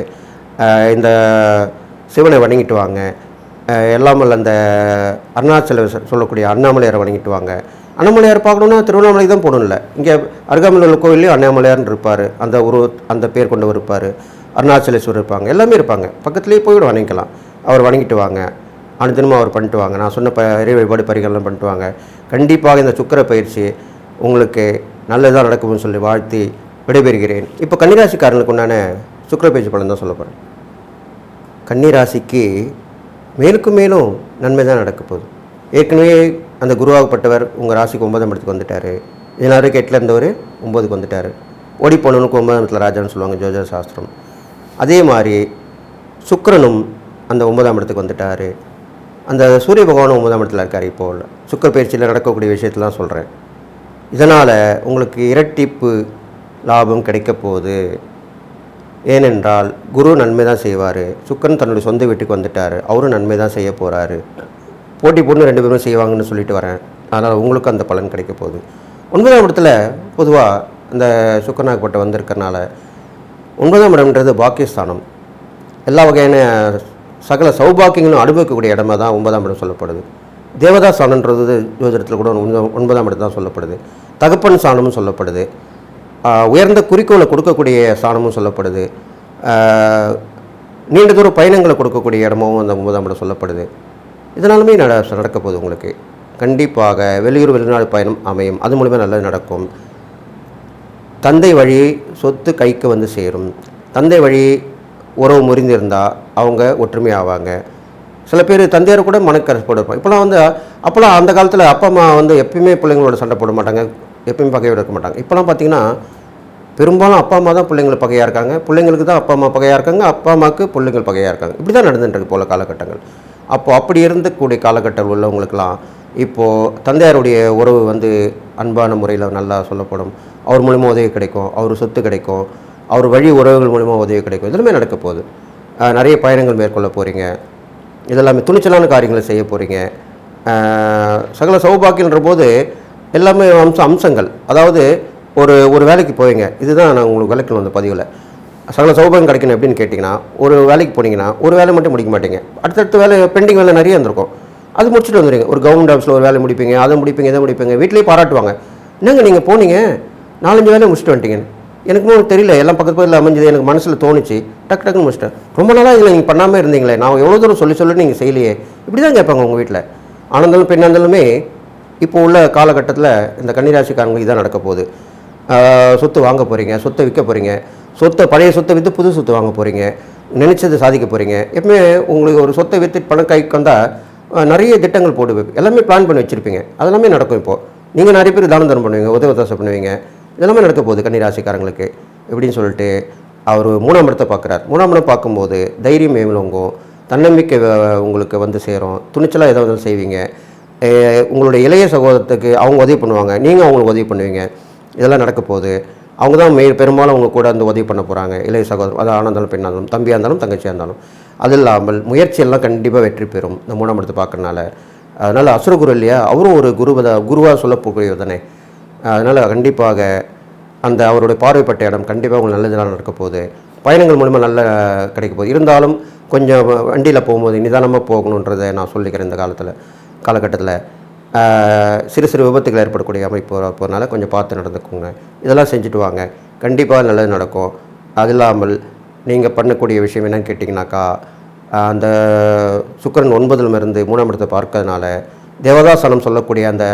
இந்த சிவனை வணங்கிட்டு வாங்க. எல்லாமல் அந்த அருணாச்சல சொல்லக்கூடிய அண்ணாமலையாரை வணங்கிட்டு வாங்க. அண்ணாமலையார் பார்க்கணுன்னா திருவண்ணாமலை தான் போகணும். இல்லை, இங்கே அருகாமையில் உள்ள கோவிலையும் அண்ணாமலையார்னு இருப்பார். அந்த பேர் கொண்டவர் இருப்பார். அருணாச்சலேஸ்வரர் இருப்பாங்க, எல்லாமே இருப்பாங்க. பக்கத்துலேயே போய்விட வணங்கிக்கலாம். அவர் வணங்கிட்டு வாங்க. அனுதினமும் அவர் பண்ணிட்டு வாங்க. நான் சொன்ன இறை வழிபாடு பரிகாரம் பண்ணிட்டு வாங்க. கண்டிப்பாக இந்த சுக்கிர பயிற்சி உங்களுக்கு நல்லதாக நடக்கும்னு சொல்லி வாழ்த்தி விடைபெறுகிறேன். இப்போ கன்னிராசிக்காரங்களுக்கு உண்டான சுக்கிர பயிற்சி பலன் தான் சொல்ல போகிறேன். கன்னிராசிக்கு மேலுக்கும் மேலும் நன்மை தான் நடக்க போகுது. ஏற்கனவே அந்த குருவாகப்பட்டவர் உங்கள் ராசிக்கு 9ஆம் இடத்துக்கு வந்துட்டார். இதனால 8ல் இருந்தவர் 9க்கு வந்துட்டார். ஓடி போனவனுக்கு 9ஆம் இடத்துல ராஜான்னு சொல்லுவாங்க ஜோதிட சாஸ்திரம். அதே மாதிரி சுக்கிரனும் அந்த 9ஆம் இடத்துக்கு வந்துட்டார். அந்த சூரிய பகவானும் 9ஆம் இடத்துல இருக்கார். இப்போது சுக்கிர பயிற்சியில் நடக்கக்கூடிய விஷயத்தெலாம் சொல்கிறேன். இதனால் உங்களுக்கு இரட்டிப்பு லாபம் கிடைக்க போகுது. ஏனென்றால் குரு நன்மை தான் செய்வார். சுக்கிரன் தன்னுடைய சொந்த வீட்டுக்கு வந்துட்டார், அவரும் நன்மை தான் செய்ய போகிறாரு. போட்டி போட்டு 2 பேரும் செய்வாங்கன்னு சொல்லிட்டு வரேன். அதனால் உங்களுக்கும் அந்த பலன் கிடைக்க போகுது. 9ஆம் இடத்துல பொதுவாக அந்த சுக்கிரனாகப்பட்ட வந்திருக்கிறனால 9ஆம் இடம்ன்றது பாக்கியஸ்தானம். எல்லா வகையான சகல சௌபாக்கியங்களும் அனுபவிக்கக்கூடிய இடமா தான் 9ஆம் இடம் சொல்லப்படுது. தேவதா ஸ்தானன்றது ஜோதிடத்தில் கூட 9ஆம் இடம் தான் சொல்லப்படுது. தகப்பன் ஸ்தானமும் சொல்லப்படுது. உயர்ந்த குறிக்கோளை கொடுக்கக்கூடிய ஸ்தானமும் சொல்லப்படுது. நீண்ட தூர பயணங்களை கொடுக்கக்கூடிய இடமும் அந்த 9ஆம் இடம் சொல்லப்படுது. இதனாலுமே நடக்க போகுது உங்களுக்கு. கண்டிப்பாக வெளியூர் வெளிநாடு பயணம் அமையும். அது மூலமாக நல்லது நடக்கும். தந்தை வழி சொத்து கைக்கு வந்து சேரும். தந்தை வழி உறவு முறிந்திருந்தால் அவங்க ஒற்றுமை ஆவாங்க. சில பேர் தந்தையார் கூட மனக்கரப்போடு இருப்பாங்க. இப்போலாம் வந்து அப்போலாம் அந்த காலத்தில் அப்பா அம்மா வந்து எப்பயுமே பிள்ளைங்களோட சண்டை போட மாட்டாங்க, எப்பயுமே பகையோடு இருக்க மாட்டாங்க. இப்போலாம் பார்த்தீங்கன்னா பெரும்பாலும் அப்பா அம்மா தான் பிள்ளைங்களுக்கு பகையாக இருக்காங்க, பிள்ளைங்களுக்கு தான் அப்பா அம்மா பகையாக இருக்காங்க, அப்பா அம்மாவுக்கு பிள்ளைங்கள் பகையாக இருக்காங்க. இப்படி தான் நடந்துட்டுருக்கு போல காலகட்டங்கள். அப்போது அப்படி இருந்தக்கூடிய காலகட்டம் உள்ளவங்களுக்கெல்லாம் இப்போது தந்தையாருடைய உறவு வந்து அன்பான முறையில் நல்லா சொல்லப்படும். அவர் மூலிமா உதவி கிடைக்கும், அவர் சொத்து கிடைக்கும், அவர் வழி உறவுகள் மூலிமா உதவி கிடைக்கும். இதெல்லாமே நடக்க போகுது. நிறைய பயணங்கள் மேற்கொள்ள போகிறீங்க, இதெல்லாமே துணிச்சலான காரியங்களை செய்ய போகிறீங்க. சகல சௌபாக்கியன்ற போது எல்லாமே அம்சங்கள். அதாவது ஒரு வேலைக்கு போவீங்க, இதுதான் நான் உங்களுக்கு விளக்கணும் அந்த பதிவில். சகல சௌபாகியம் கிடைக்கணும் எப்படின்னு கேட்டிங்கன்னா, ஒரு வேலைக்கு போனீங்கன்னா ஒரு வேலை மட்டும் முடிக்க மாட்டீங்க, அடுத்தடுத்த வேலை பெண்டிங் வேலை நிறைய இருந்திருக்கும், அது முடிச்சுட்டு வந்துடுங்க. ஒரு கவர்மெண்ட் ஆஃபீஸில் ஒரு வேலை முடிப்பீங்க, அதை முடிப்பீங்க, இதை முடிப்பீங்க, வீட்டிலேயே பாராட்டுவாங்க. என்னங்க நீங்கள் போனீங்க 4-5 வேலையை முடிச்சுட்டு வந்துட்டீங்க. எனக்கு தெரியல, எல்லாம் பக்கத்து பக்கத்தில் அமைஞ்சது, எனக்கு மனசில் தோணுச்சு, டக்குன்னு முடிச்சிட்டேன். ரொம்ப நாளாக இதில் நீங்கள் பண்ணாமல் இருந்தீங்களே, நான் எவ்வளோ தூரம் சொல்லி நீங்கள் செய்யலையே, இப்படி தான் கேட்பாங்க உங்கள் வீட்டில். ஆனந்தாலும் பெண்ணாந்தாலுமே இப்போ உள்ள காலகட்டத்தில் இந்த கன்னிராசிக்காரங்களுக்கு இதான் நடக்க போகுது. சொத்து வாங்க போகிறீங்க, சொத்தை விற்க போகிறீங்க, பழைய சொத்தை விற்று புது சொத்து வாங்க போகிறீங்க, நினச்சதை சாதிக்க போகிறீங்க. எப்பவுமே உங்களுக்கு ஒரு சொத்தை விற்று பணம் கைக்கு வந்தால் நிறைய திட்டங்கள் போட்டு வைப்பீங்க, எல்லாமே பிளான் பண்ணி வச்சுருப்பீங்க, அதெல்லாமே நடக்கும். இப்போது நீங்கள் நிறைய பேர் தானம் தரம் பண்ணுவீங்க, உதவி பண்ணுவீங்க, இதெல்லாமே நடக்க போகுது கன்னிராசிக்காரங்களுக்கு. எப்படின்னு சொல்லிட்டு அவர் 3ஆம் இடத்தை பார்க்குறார். 3ஆம் இடம் பார்க்கும்போது தைரியம் மேலோங்கும், தன்னம்பிக்கை உங்களுக்கு வந்து சேரும், துணிச்சலாக எதாவது செய்வீங்க. உங்களுடைய இளைய சகோதரத்துக்கு அவங்க உதவி பண்ணுவாங்க, நீங்கள் அவங்களுக்கு உதவி பண்ணுவீங்க, இதெல்லாம் நடக்க போகுது. அவங்க தான் பெரும்பாலும் அவங்க கூட வந்து உதவி பண்ண போகிறாங்க, இளைய சகோதரர். அது ஆனந்தாலும் பெண்ணாக இருந்தாலும், தம்பியாக இருந்தாலும் தங்கச்சியாக இருந்தாலும். அது இல்லாமல் முயற்சியெல்லாம் கண்டிப்பாக வெற்றி பெறும் இந்த 3ஆம் இடத்தை பார்க்கறனால. அதனால் அசுரகுரு இல்லையா, அவரும் ஒரு குருவாக சொல்லப்போக்கூடியவர் தானே. அதனால் கண்டிப்பாக அந்த அவருடைய பார்வைப்பட்ட இடம் கண்டிப்பாக உங்களுக்கு நல்ல நடக்க போகுது. பயணங்கள் மூலமாக நல்ல கிடைக்க போகுது. இருந்தாலும் கொஞ்சம் வண்டியில் போகும்போது நிதானமாக போகணுன்றதை நான் சொல்லிக்கிறேன். இந்த காலகட்டத்தில் சிறு சிறு விபத்துகள் ஏற்படக்கூடிய அமைப்பு போகிறனால கொஞ்சம் பார்த்து நடந்துக்கோங்க. இதெல்லாம் செஞ்சுட்டு வாங்க, கண்டிப்பாக நல்லது நடக்கும். அது இல்லாமல் நீங்கள் பண்ணக்கூடிய விஷயம் என்னன்னு கேட்டிங்கனாக்கா, அந்த சுக்கிரன் 9ல் இருந்து 3ஆம் இடத்தை பார்க்கறதுனால தேவதாசனம் சொல்லக்கூடிய அந்த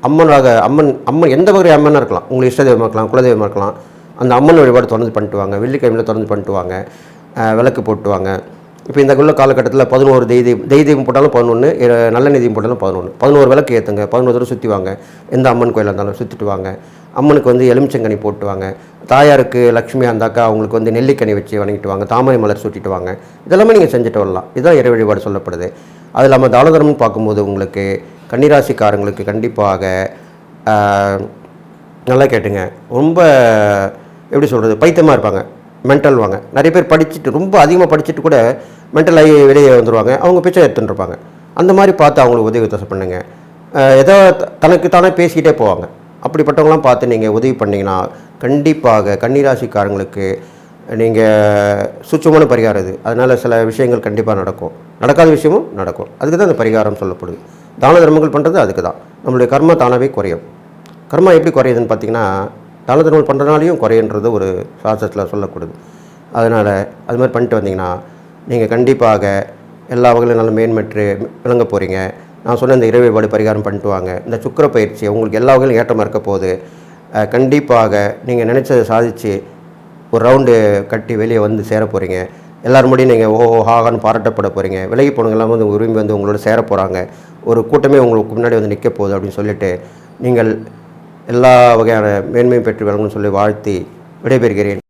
அம்மன் எந்த வகை அம்மனாக இருக்கலாம், உங்களுக்கு இஷ்ட தெய்வமாக இருக்கலாம், குலதெய்வமாக இருக்கலாம், அந்த அம்மன் வழிபாடு தொடர்ந்து பண்ணிட்டு வாங்க. வெள்ளிக்கிழமையில் தொடர்ந்து பண்ணிட்டு வாங்க, விளக்கு போட்டு வாங்க. இப்போ இந்த உள்ள காலகட்டத்தில் 11 தெய்வம் போட்டாலும் 11, நல்ல நிதியம் போட்டாலும் 11 விளக்கு ஏற்றுங்க, 11 தடவை சுற்றி வாங்க. எந்த அம்மன் கோயிலாக இருந்தாலும் சுற்றிட்டு வாங்க. அம்மனுக்கு வந்து எலுமிச்சங்கனி போட்டு வாங்க. தாயாருக்கு லக்ஷ்மியாக இருந்தாக்கா அவங்களுக்கு வந்து நெல்லிக்கனி வச்சு வணங்கிட்டு வாங்க, தாமரை மலர் சுட்டிட்டு வாங்க. இதெல்லாமே நீங்கள் செஞ்சுட்டு வரலாம். இதுதான் இறை வழிபாடு சொல்லப்படுது. அது இல்லாமல் தானதர்மம்னு பார்க்கும்போது உங்களுக்கு கன்னிராசிக்காரங்களுக்கு கண்டிப்பாக நல்லா கேட்டுங்க, ரொம்ப எப்படி சொல்கிறது, பைத்தியமாக இருப்பாங்க, மென்டல் வாங்க. நிறைய பேர் படிச்சுட்டு ரொம்ப அதிகமாக படிச்சுட்டு கூட மென்டல் ஆகி வெளியே வந்துடுவாங்க, அவங்க பிச்சை எடுத்துன்னு இருப்பாங்க. அந்த மாதிரி பார்த்து அவங்களுக்கு உதவி பண்ணுங்கள். ஏதோ தனக்கு தானே பேசிக்கிட்டே போவாங்க. அப்படிப்பட்டவங்களாம் பார்த்து நீங்கள் உதவி பண்ணிங்கன்னா கண்டிப்பாக கன்னிராசிக்காரங்களுக்கு நீங்கள் சுச்சமான பரிகாரம் இது. அதனால் சில விஷயங்கள் கண்டிப்பாக நடக்கும், நடக்காத விஷயமும் நடக்கும். அதுக்கு தான் இந்த பரிகாரம் சொல்லப்படுது. தான தர்மங்கள் பண்ணுறது அதுக்கு தான். நம்மளுடைய கர்மா தானாகவே குறையும். கர்மா எப்படி குறையுதுன்னு பார்த்தீங்கன்னா, தான தர்மங்கள் பண்ணுறதுனாலையும் குறையுன்றது ஒரு சாஸ்திரத்தில் சொல்லப்படுது. அதனால் அது மாதிரி பண்ணிட்டு வந்தீங்கன்னா நீங்கள் கண்டிப்பாக எல்லா வகையிலும் நல்ல மேன்மற்று விளங்க போகிறீங்க. நான் சொன்ன இந்த இறை வழிபாடு பரிகாரம் பண்ணிட்டு வாங்க. இந்த சுக்கிர பயிற்சி உங்களுக்கு எல்லா வகையிலும் ஏற்றமாக இருக்க போது. கண்டிப்பாக நீங்கள் நினச்சதை சாதித்து ஒரு ரவுண்டு கட்டி வெளியே வந்து சேர போகிறீங்க. எல்லோரும் முடியும் நீங்கள் ஹாகான்னு பாராட்டப்பட போகிறீங்க. விலகி போனவங்களாம் வந்து விரும்பி வந்து உங்களோட சேர போகிறாங்க. ஒரு கூட்டமே உங்களுக்கு முன்னாடி வந்து நிற்க போகுது அப்படின்னு சொல்லிட்டு நீங்கள் எல்லா வகையான மேன்மையும் பெற்று விளங்கணும்னு சொல்லி வாழ்த்தி விடைபெறுகிறேன்.